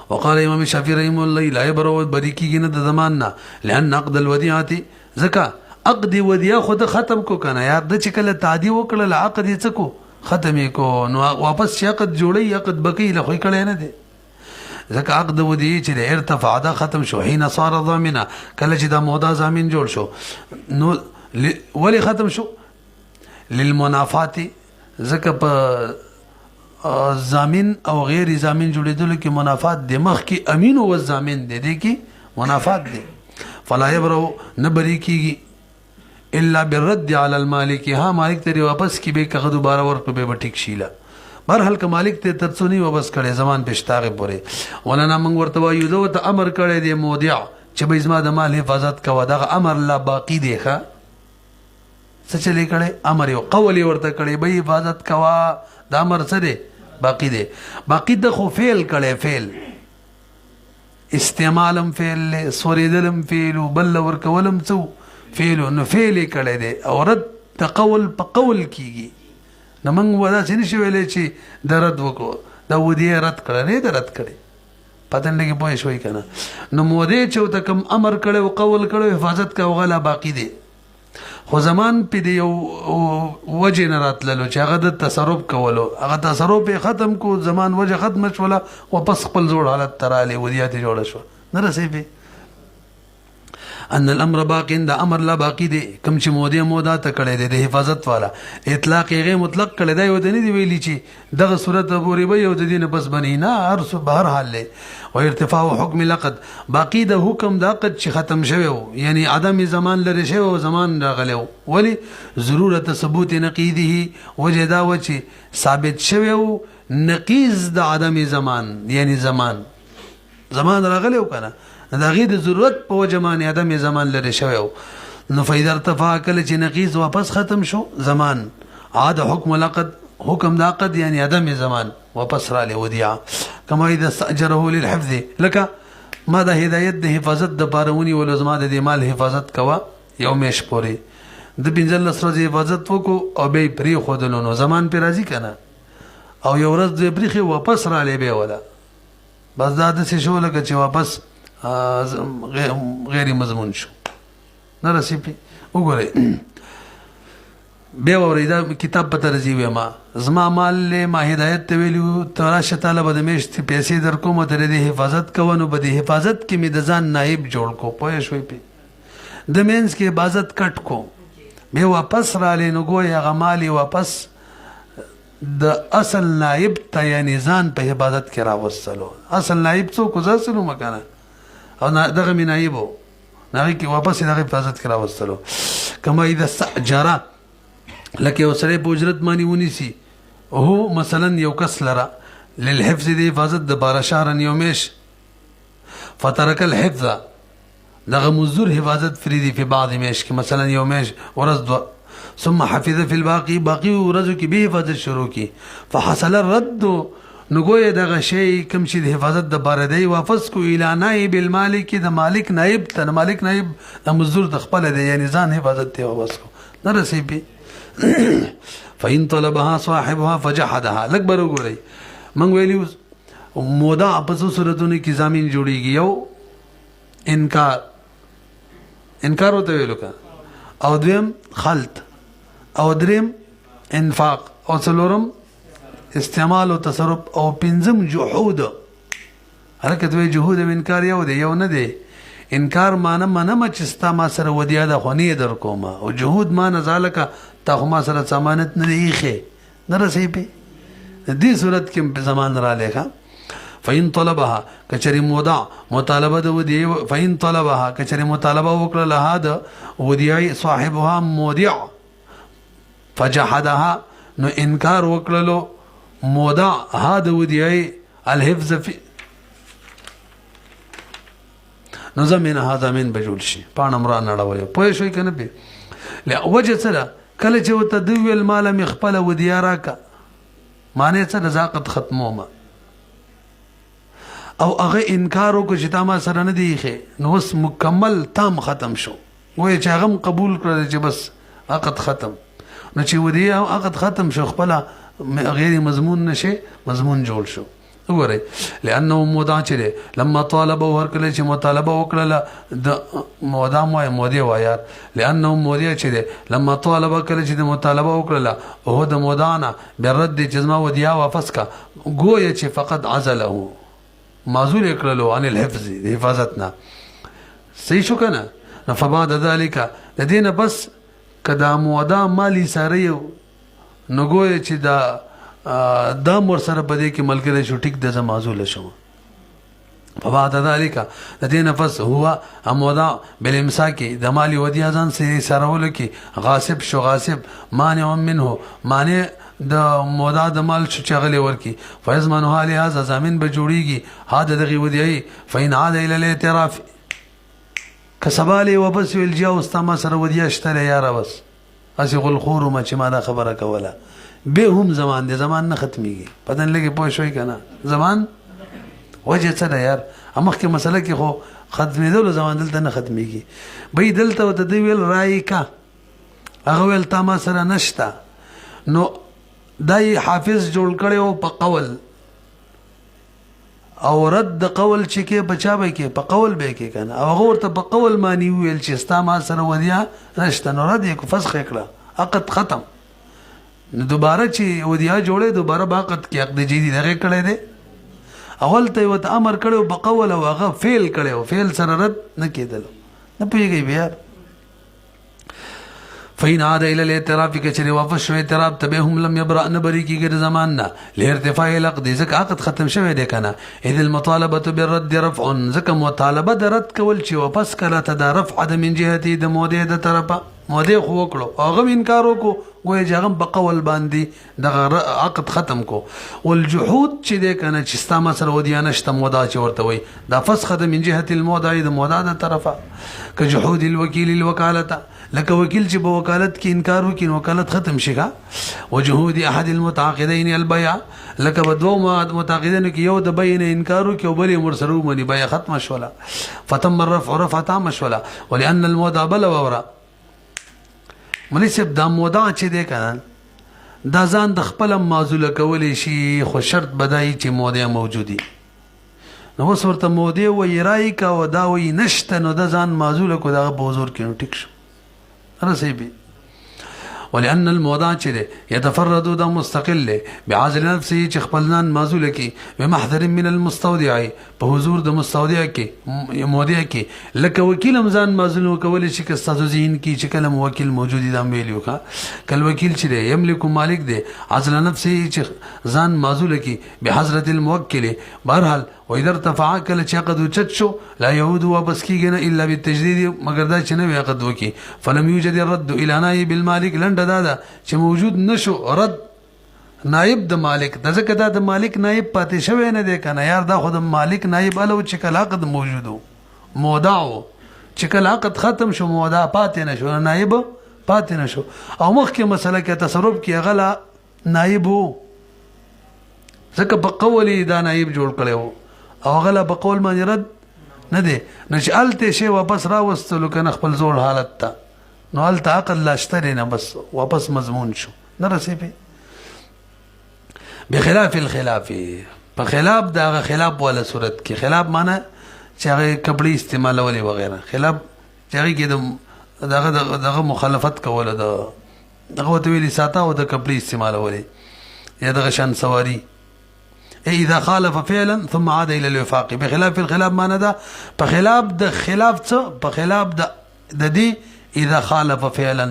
وقال امام شافعي رحمه الله لا يبرو بری کیږي نه د زمان نه لئن عقد الوديعه زکا عقد ودیعه خود ختم کو کنه یار د چې کله تعدی وکړه عقد یې څکو ختمې کو نو واپس عقد جوړي عقد بقي له خو کړي نه دي ځکه عقد ودیعه چې ارتفاع دا ختم شو حين صار ضامنا کله چې دا مودا ضامن جوړ شو نو ولی ختم شو للمنافات ځکه په ضامن او غیر ضامن جوړېدل کې منافات د مخ کې امین او ضامن دي کې منافات دي فلا یبرو نبری کیږي الا بالرد على المالک، ها مالک ته واپس کی به کغه دوباره ورکړه به ټیک شیلا. برحال که مالک ته ترڅونی واپس کړي زمان پښتاغه پوره ولنا موږ ورته وایو دو ته امر کړي دی مودع چې به زما د مال حفاظت کوه. دغه امر لا باقی دی ښه څه چلی کړي امر یو قول ورته کړي به حفاظت کوه. دا امر څه دی باقی دی. باقی د خو فعل کړي فعل استعمالم فعل سوریدلم فعل بل ور کولم څو فعل نو فعل کړي دی او رد تقول په قول کیږي. نو موږ ودا چې نشو ویلې چې درد وکړو دا ودی رد کړه نه درد کړي پتن لګي پوه شوي کنه. نو مودې چې ته کوم امر کړي او قول کړي حفاظت کا غلا باقی دی. خو زمان په دی یو وجه نه راتللو چې هغه د تصرف کولو هغه تصرف ختم کو زمان وجه ختم شوله واپس خپل زوړ حالت تراله ودیات جوړ شو نه رسېږي. ان الامر باقی دا امر لا باقی دی کوم چې مودا ته کړی دی د حفاظت والا اطلاق یې مطلق کړی دی. یو د نه دی ویلی چې دغه صورت پورې به یو د دین بس بنی نه هر څه بهر حال له او ارتفاع حکم لقد باقی د حکم د عقد چې ختم شوی یعنی عدم زمان لري شوی او زمان راغلی ولی ضرورت ثبوت نقیده وجه دا و چې ثابت شوی نقیز د عدم زمان یعنی زمان راغلی کنه دا غي د ضرورت په وجمانه عدم زمان لري شوی نو فاذا ارتفاع کله چې نقیز واپس ختم شو زمان عاد حکم لقد حکم د عقد یعنی عدم زمان واپس را له ودیع کما اذا استاجره للحفظ لك ما د هدایت د حفاظت د بارونی ول زما د مال حفاظت کوا یومش پوری د بنزل سره حفاظت وکړو او به پری خودلو نو زمان پر راضی کنه او یو ورځ د پریخي واپس را له به ولا بس دا د څه شو لکه چې واپس غیر مضمون شو نه رسیپی وګورئ بیا ورېدا کتاب په ترجیح ما زما مال له ما هدایت ته ویلو تراشه تعالی به د میشت پیسې در کوم تر دې حفاظت کوونو به د حفاظت کې می د ځان نائب جوړ کو پوه شوي پی د مینس کې عبادت کټ کو به واپس را لینو ګوي هغه مالی واپس د اصل نائب ته یعنی ځان په عبادت کې راوستلو. اصل نائب څوک ځاسلو مکنه او دغه می نائبو نغی کې واپس دغه حفاظت کرا وستلو. کما اذا استاجر لکه وسره په اجرت مانی ونیسی او مثلا یو کس لرا للحفظ د حفاظت د بار شهر یومش فترک الحفظ دغه مزدور حفاظت فریدی په بعض میش کې مثلا یومش ورځ دو ثم حفظ في الباقي باقي ورځو کې به حفاظت شروع کی فحصل الرد نو ګویا دغه شی کوم چې د حفاظت د بار دی واپس کو اعلان نائب المالک د مالک نائب ته مالک نائب د مزدور د خپل دی یعنی ځان حفاظت ته واپس کو نه رسیبي. فإن طلبها صاحبها فجحدها لکبر وګورئ موږ ویلو مودا په صورتونو کې ضامن جوړیږي یو انکار وته ویلو کا او دویم خلط او دریم انفاق او څلورم استعمال او تصرف او پنځم جحود حرکت وی جهود انکار یو دی یو نه دی. انکار معنی منم چې ستا ما سره ودیا د خونی در کومه او جهود معنی ذالک تا خو ما سره ضمانت نه دیخه نه رسې په دې صورت کې زمان را لېخه. فإن طلبها کچری مودا مطالبه د ودی فإن طلبها کچری مطالبه وکړه له دا ودی صاحبها مودع فجحدها نو انکار وکړلو مودا هذا ودي الحفظ في نو زمين هذا من بجول شي پان امران نړوي پوه شوي کنه به لا وجه سره کله چې وته دوی المال مخبل ودي راکا معنی څه نزاقت ختمومه او هغه انکار وکړي چې تا ما سره نه دیخه نو وس مکمل تام ختم شو وای چې هغه قبول کړل چې بس عقد ختم نو چې ودي عقد ختم شو خپل غیر مضمون نشي مضمون جوړ شو. وګورئ لانه مودا چې لما طالب ورکل چې مطالبه وکړه د مودا مودي وایار لانه مودي چې لما طالب کله چې مطالبه وکړه او د مودانا برد جزما ودیا واپس کا گویا چې فقط عزله معذور کړلو عن الحفظ د حفاظتنا صحیح شو کنه. فبعد ذلك لدينا بس کدا مودا مالی سره نو ګویا چې دا مر سره بده کې ملګری شو ټیک د زمازول شو فبعد ذلك لدي نفس هو امودا بالامساك دمالي ودي ازان سي سرول کی غاصب شو غاصب مانع منه مانع د مودا د مال شو چغلی ورکی فیضمن حال هذا زمين بجوړیږي هذا دغه ودی فین عاد الى الاعتراف کسبالی وبس الجو استما سر ودی اشتره یار بس اسی غل خور ما چې ما دا خبره کوله به هم زمان دي زمان نه ختميږي پدن لګي پوه شوي کنه زمان وجه څه ده یار امخ کې مسله کې خو ختمېدل زمان دلته نه ختميږي به دلته د دې ویل راي کا هغه ویل تا ما سره نشتا نو دای حافظ جوړ کړو په قول او رد قول چې کې بچا به کې په قول به کې کنه او هغه ورته په قول مانی ویل چې ستا ما سره ودیا نشته نو رد یې فسخ کړه عقد ختم نو دوباره چې ودیا جوړې دوباره باقت کې عقد جديد دغه کړي دي اول ته وت امر کړو په قول او هغه فعل کړو فعل سره رد نه کېدل نه پیږي بیا فین عاد الى الاعتراف کچری واپس شو اعتراف تبهم لم يبرأ نبری کی زماننا لارتفاع العقد زک عقد ختم شوه دی کنه اذ المطالبه بالرد رفع زک مطالبه د رد کول چې واپس کړه ته د رفع د من جهتي د موده د طرفه موده خو وکړو هغه انکار وکړو وای جغم په قول باندې د عقد ختم کو والجحود چې دی کنه چې ستا ما سره ودی نشته موده چې ورته وای دا فسخ د من جهه الموده د موده د طرفه کجحود الوکیل الوکالته لکه وکیل چې په وکالت کې انکار وکړي وکالت ختم شي وجهود احد المتعاقدين البيع لکه بدو متعاقدين کې یو د بيع انکار وکړي او بل مرسلو مني بيع ختم شولا فتم الرفع رفع تام شولا ولان الموضع بل وورا مناسب دا موضع چې دی کنه دا ځان د خپل معزوله کولې شي خو شرط بدای چې موضع موجودي نو اوس ورته موضع وی رای کا و دا وی نشته نو د ځان معزوله کو دا په حضور کې ټیک شو رسيبي ولأن الموضع چره يتفرد دا مستقل بعزل نفسه چې خپلنان معزول کی بمحضر من المستودع په حضور د مستودع کې مودع کې لکه وکیل مزان معزول کول شي که استاد زین کی چې کلم وکیل موجود دي ویلو کا کل وکیل چره يملك مالک دی عزل نفسه چې ځان معزول کی بحضرت الموکل بهرحال واذا ارتفع کل چې عقد چت شو لا يعود واپس کیږي الا بالتجديد مگر دا چې نه عقد وکي فلم يوجد الرد الى نائب المالك لند دا چې موجود نشو رد نائب د مالک د ځکه دا د مالک نائب پاتې شوی نه دی کنه یار دا خود مالک نائب الو چې کله عقد موجودو مودعو چې کله عقد ختم شو مودا پاتې نشو نائب پاتې نشو او مخکې مسله کې تصرف کې غلا نائب ځکه په قولي دا نائب جوړ کړو او غلا په قول باندې رد نه دی نشالته شی واپس راوستلو کنه خپل زور حالت ته نو الته عقل لا اشتري نه بس واپس مضمون شو نه رسېږي بخلاف الخلاف په خلاف دا خلاف ولا صورت کې خلاف معنی چې هغه کپڑے استعمالولې وغیرہ خلاف چې هغه کې دغه مخالفت کوله دغه ویلي ساته او د کپڑے استعمالولې یا دغه شان سواری اذا خالف فعلا ثم عاد الى الوفاق بخلاف الخلاف معنی دا په خلاف د خلاف څه په خلاف د دې اذا خالف فعلا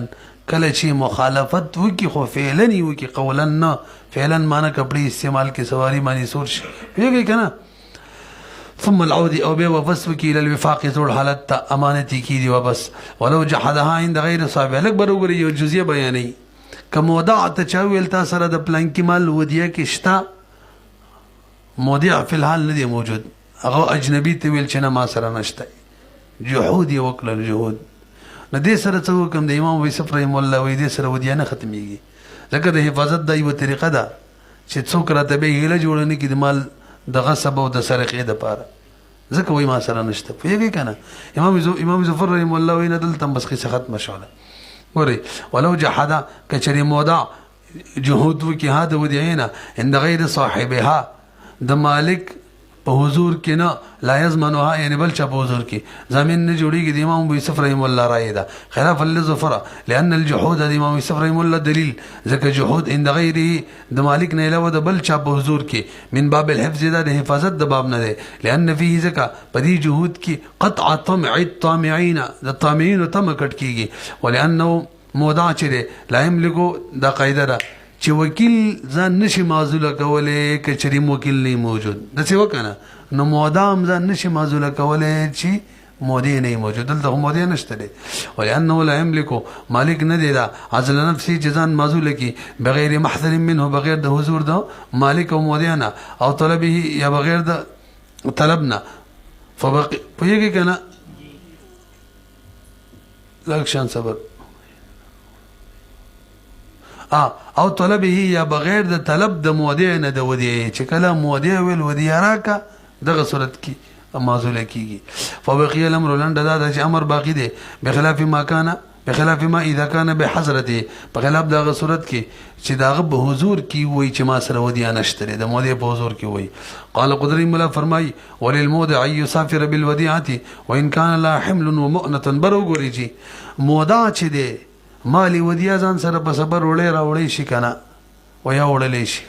کله چې مخالفت وکي خو فعلا وکي قولا نه فعلا معنی کپڑے استعمال کې سواری معنی سور شي یوګي کنه ثم العود او به وبس وکي الى الوفاق زول حالت امانتي کی دی وبس ولو جحدها عند غیر صاحب لک برابر یو جزئیه بیانې کوم وضع تچاویل تا سره د پلان کې مال ودیه کې شتا مودع فی الحال ندی موجود هغه اجنبی ته ویل چې نه ما سره نشته جهود وکړه جهود نه دې سره څه کوم د امام یوسف رحم الله وې دې سره ودیانه ختميږي ځکه د حفاظت د یو طریقه ده چې څوک راته به هیله جوړ نه کړي د مال د غصب او د سرقې د پاره ځکه وای ما سره نشته پیږي کنه امام یوسف رحم الله وې نه دلته بس قصه ختم شوله وري ولو جحدا کچری مودا جهود وکي هدا ودیانه عند غیر صاحبها د مالک په حضور کې نه لا یضمنها یعنی بل چا په حضور کې زمين نه جوړیږي د امام ابو یوسف رحم الله رائے ده خلاف للظفر لان الجحود د امام یوسف رحم الله دلیل ځکه جحود عند غیره د مالک نه علاوه د بل چا په حضور کې من باب الحفظ ده د حفاظت د باب نه ده لان فيه ځکه په دې جهود کې قطع طمع الطامعين د طامعين تم کټ کیږي ولانه موضع چې لا یملکو د قاعده ده چې وکیل ځان نشي معزوله کولای کچري وکیل نه موجود د څه وکنه نو موده هم ځان نشي معزوله کولی چې مودې نه موجود دلته مودې نشته دی ولانه لا يملك مالک نه دی دا عزل نفسي چې ځان معزوله کی بغیر محضر منه بغیر د حضور د مالک او مودې نه او طلبه یا بغیر د طلبنا فبقي پوهیږي کنه لکشان صبر او طلبه یا بغیر د طلب د مودې نه د ودی چې کله مودې ویل ودی راکا دغه صورت کې معزوله کیږي فبقي الامر لند دا چې امر باقی دی بخلاف ما کان بخلاف ما اذا كان بحضرته په خلاف دغه صورت کې چې داغه په حضور کې وای چې ما سره ودی نشته د مودې په حضور کې وای قال قدري مولا فرمای وللمودع يسافر بالوديعه وان كان لا حمل ومؤنه برو ګوري چې مودا چې دی مالی ودیا ځان سره په صبر وړي راوړي شي کنه ویا وړلې شي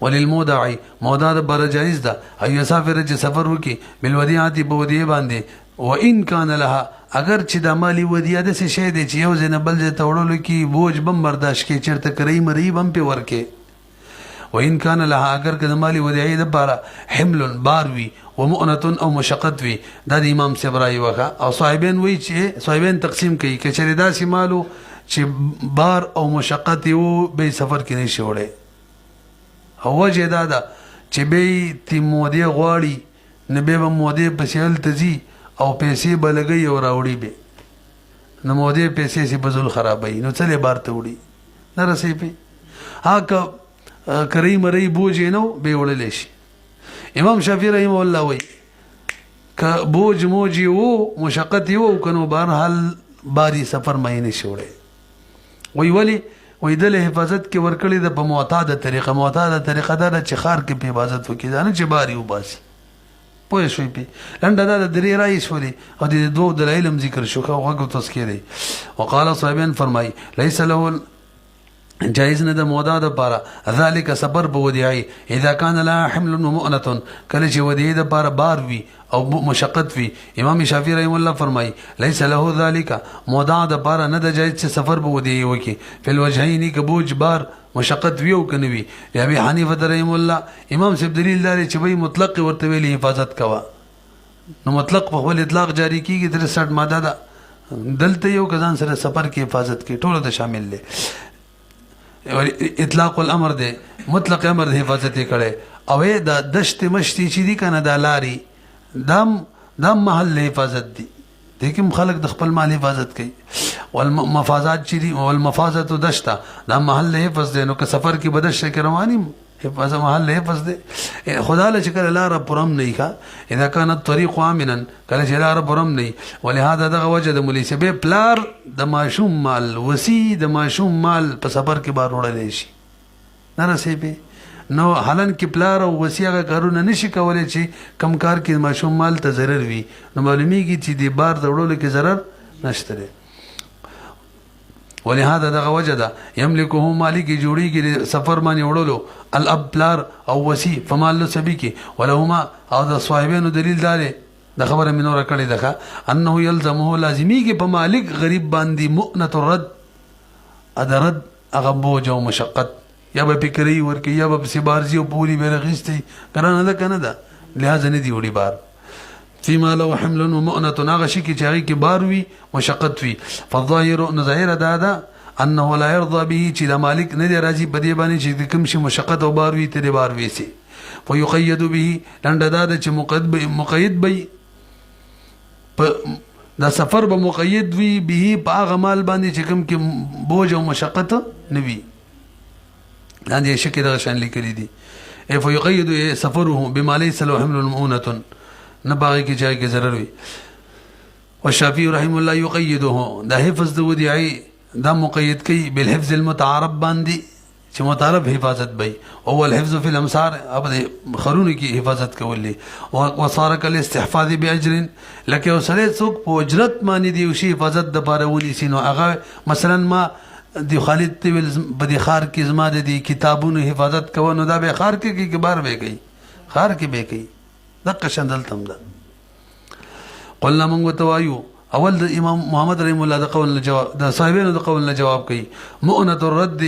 وللمودع مودا د بر جایز ده اي سفر چې سفر وکي بالوديعه په ودیه باندې وان كان لها اگر چې د مالی ودیه د څه شی دی چې یو ځنه بل ځای تړلو کی بوج بم برداشت کې چرته کوي مری بم په ورکه وان كان لها اگر که د مالی ودیه د بار حمل باروي ومؤنه او مشقت وي د امام صبرای وغه او صاحبین وی چې صاحبین تقسیم کوي چې چریدا سي مالو چې بار او مشقت یو به سفر کې نشي وړي او وجه دا چې به تی مودې غواړي نه به مودې په سیل تزي او پیسې بلګي او راوړي به نو مودې پیسې سي بزول خرابای نو چلے بار ته وړي نه رسې په هاکه کریم مری بوج نو به وړل شي امام شافعي رحم الله وای ک بوج موجي وو مشقت وو کنو بهر حال باري سفر مې نه شوړي وی وې د حفاظت کې ورکړې د په معتاده طریقه دا چې خار کې په حفاظت وکړي ځان چې باري وباسي پوه شوي په لنډه دا درې رئیس ولي او د دوه دلایل هم ذکر شو خو هغه تذکری وقال صاحبین فرمای ليس له جائز نه د مودا د پاره ذالک صبر په ودیعي اذا كان لا حمل ومؤنه کله چې ودیعي د پاره بار وي او مشقت وي امام شافعي رحم الله فرمای ليس له ذالک مودا د پاره نه د جائز چې سفر په ودیعي وکي په الوجهين کبوج بار مشقت وی او کنه وی ابي حنیفه رحم الله امام سب دلیل دار چې وی مطلق ورته ویلي حفاظت کوا نو مطلق په خپل اطلاق جاری کیږي 63 ماده ده دلته یو کزان سره سفر کې حفاظت کې ټول ته شامل دي اطلاق الامر ده مطلق امر ده حفاظت کړي او د دشت مشتي چې دي کنه د لاري دم محل حفاظت دي دیکم خلق د خپل مال حفاظت کوي والمفازات چې دي والمفازات دشتا د محل حفاظت ده نو که سفر کې بدش کې رواني حفاظت محل حفاظت ده خدا له شکل لار پرم نه ښه اذا كان الطريق امنا کله چې لار پرم نه ولهدا دغه وجه د ملیسبه پلار د ماشوم مال وسی د ماشوم مال په سفر کې بار وړل شي نه رسېبه نو حالن کې پلار او وسی هغه کارونه نشي کولای چې کم کار کې ماشوم مال ته ضرر وي نو معلومیږي چې د بار د وړلو کې ضرر نشته ولهذا دغه وجه ده يملكه مالک جوړیږي سفر باندې وړلو الاب پلار او وسی فمال سبي کې ولهما او د صاحبانو دلیل دار د خبره منوره کړي ده انه يلزمه لازمي کې په مالک غریب باندې مؤنه الرد ادرد هغه بوج او مشقت یا به فکرې ورکې یا به سبارزي او پوری به رغستي کنه ده لہذا نه دی وړي بار فيما لو حمل ومؤنه ناغشي کې چاغي کې بار وي مشقت وي فالظاهر نظاهر دادا انه لا يرضى به چې د مالک نه دی راضي بدی باندې چې کوم شي مشقت او بار وي ته بار وي سي فيقيد به لند دادا چې مقید به دا سفر به مقید وي به په هغه مال باندې چې کوم کې بوج او مشقت نوي لاندې شکه د شان لیکلي دي فيقيد سفره بما ليس له حمل ومؤنه نباغي کې جای کې ضرر وي والشافعي رحم الله يقيده دا حفظ د ودیعي دا مقید کوي بالحفظ المتعارب باندې چې متعارب حفاظت بي او الحفظ في الامصار اب خرون کې حفاظت کولې وصار کل استحفاظ باجر لکه وسره څوک په اجرت معنی دی شي حفاظت د پاره ولي سينو هغه مثلا ما دی خالد تیل بدی خار کې زما د کتابونو حفاظت کوو نو دا به خار کې کبار به کوي خار کې به کوي دغه شندل تم ده قلنا من وتوایو اول د امام محمد رحم الله د قول جواب د صاحبانو د قول جواب کوي مؤنه الرد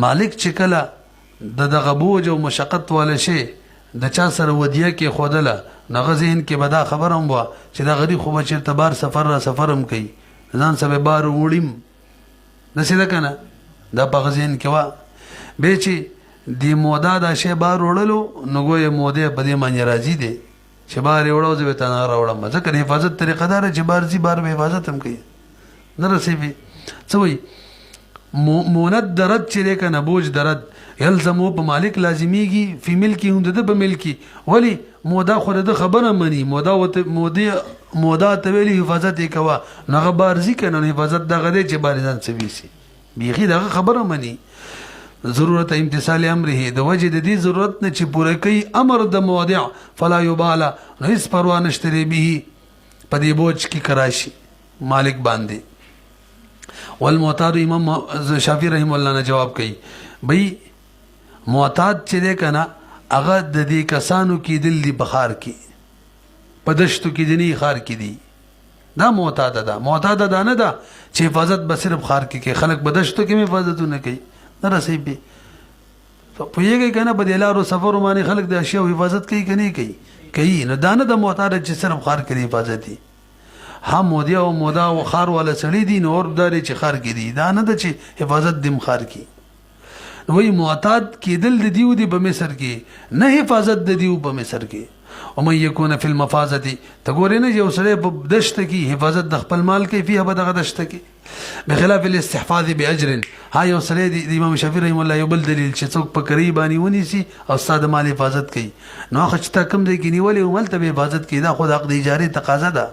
مالک چې کله د دغه بوج او مشقت والا شي د چا سره ودیه کې خودله نغه ذهن کې بدا خبرم وا چې دا غریب خو بچی تبار سفر را سفرم کوي ځان سبه بار وړم نسیده کنه دا په ذهن کې وا به چې دی مودا دا شی بار وړلو نو ګوې موده په دې باندې راځي دي چې بار وړو زه به تنه راوړم ځکه حفاظت طریقه دار چې بار زی بار به حفاظت هم کوي نه رسېږي څه وایي مونت درد چې کنه بوج درد یلزمو په مالک لازمیږي فی ملکی هم د په ملکی ولی مودا خو د خبره مني مودا ته ویلي حفاظت کوا نغه بارزي کنه حفاظت دغه دی چې بارزان سويسي بیخي دغه خبره مني ضرورت امتثال امره د وجه د دې ضرورت نه چې پوره کوي امر د موضع فلا یبالا نو هیڅ پروا نشته به په دې بوج کې کراشي مالک باندې والمعتاد امام شافعی رحم الله نے جواب کوي بھئی معتاد چې ده کنه هغه د دې کسانو کې دل دی بخار کې پدشتو کې دني خار کې دی دا معتاد ده نه ده چې حفاظت به صرف خار کې خلک بدشتو کې حفاظتونه کوي نه رسې به په یوه کنه په دلارو سفر باندې خلک د اشیاء حفاظت کوي کوي نه دانه د معتاد چې صرف خار کې حفاظت دي هم مودا او خار ولا سړی دي نور داري چې خار کې دي دا نه د چې حفاظت دم خار کې وای معتاد کېدل د دیو دی په مصر کې نه حفاظت د دیو په مصر کې او مې یکونه فی المفازه ته ګورې نه یو سړی په دشت کې حفاظت د خپل مال کې فيه بدغه دشت کې بخلاف الاستحفاظ باجر ها یو سړی د امام شافعی رحم الله یو بل دلیل چې څوک په کری باندې ونیسي او استاد مال حفاظت کوي نو خچتا کم دی کې نیولې او مال ته حفاظت کوي دا خود حق د اجاره تقاضا ده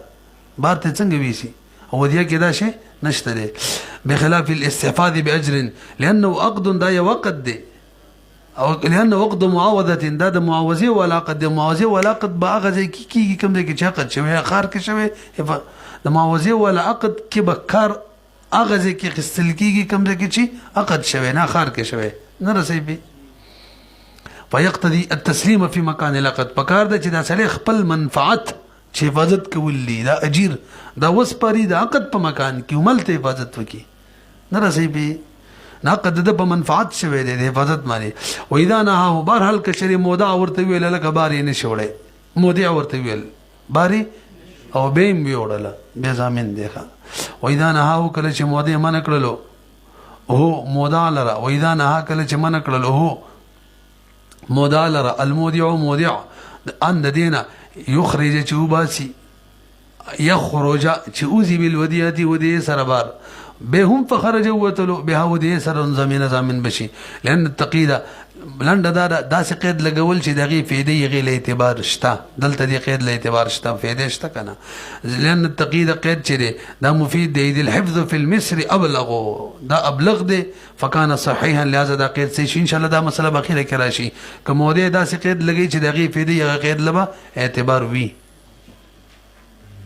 بار ته څنګه ویسي او دیا کې دا شی نشته دی بخلاف الاستحفاظ باجر لانه عقد دا یو وقت دی او لانه عقد معاوضه دا د معاوضه ولا قد معاوضه ولا قد باغه کی کوم دی کې چې عقد شوی خار کې شوی د معاوضه ولا عقد کې بکار اغه کې خستل کیږي کوم دی کې چې عقد شوی نه خار کې شوی نه رسېږي فيقتضي التسليم في مكان العقد پکار د چې دا سړي خپل منفعت چې حفاظت کولی دا اجیر دا وسپاري د عقد په مکان کې عمل ته حفاظت وکي نه رسېږي ناقد د په منفعت شوی د حفاظت باندې و اذا نه بهر هل کشری مودا ورته ویل لکه باري نه شوړې مودا ورته ویل باري او بیم ویوړل به زامن دیخه و اذا نه کله چې مودا من کړلو او مودا لره و اذا نه کله چې من کړلو او مودا لره المودع مودع ان دینه یخرج چوباسی یخرج چوزی بالودیات ودی سربار به هم فخرج وتلو به ودی سر زمین بشي لان التقیدا لنډه دا داسې قید لګول چې دغه فائدې غیله اعتبار شته دلته دی قید له اعتبار شته فائدې شته کنه لان التقیدا قید چره دا مفید دی الحفظ في المصر ابلغ دا ابلغ دی فكان صحيحا لهذا دا قید سي ان شاء الله دا مسله باخره کرا شي کومه داسې قید لګي چې دغه فائدې غیله اعتبار وي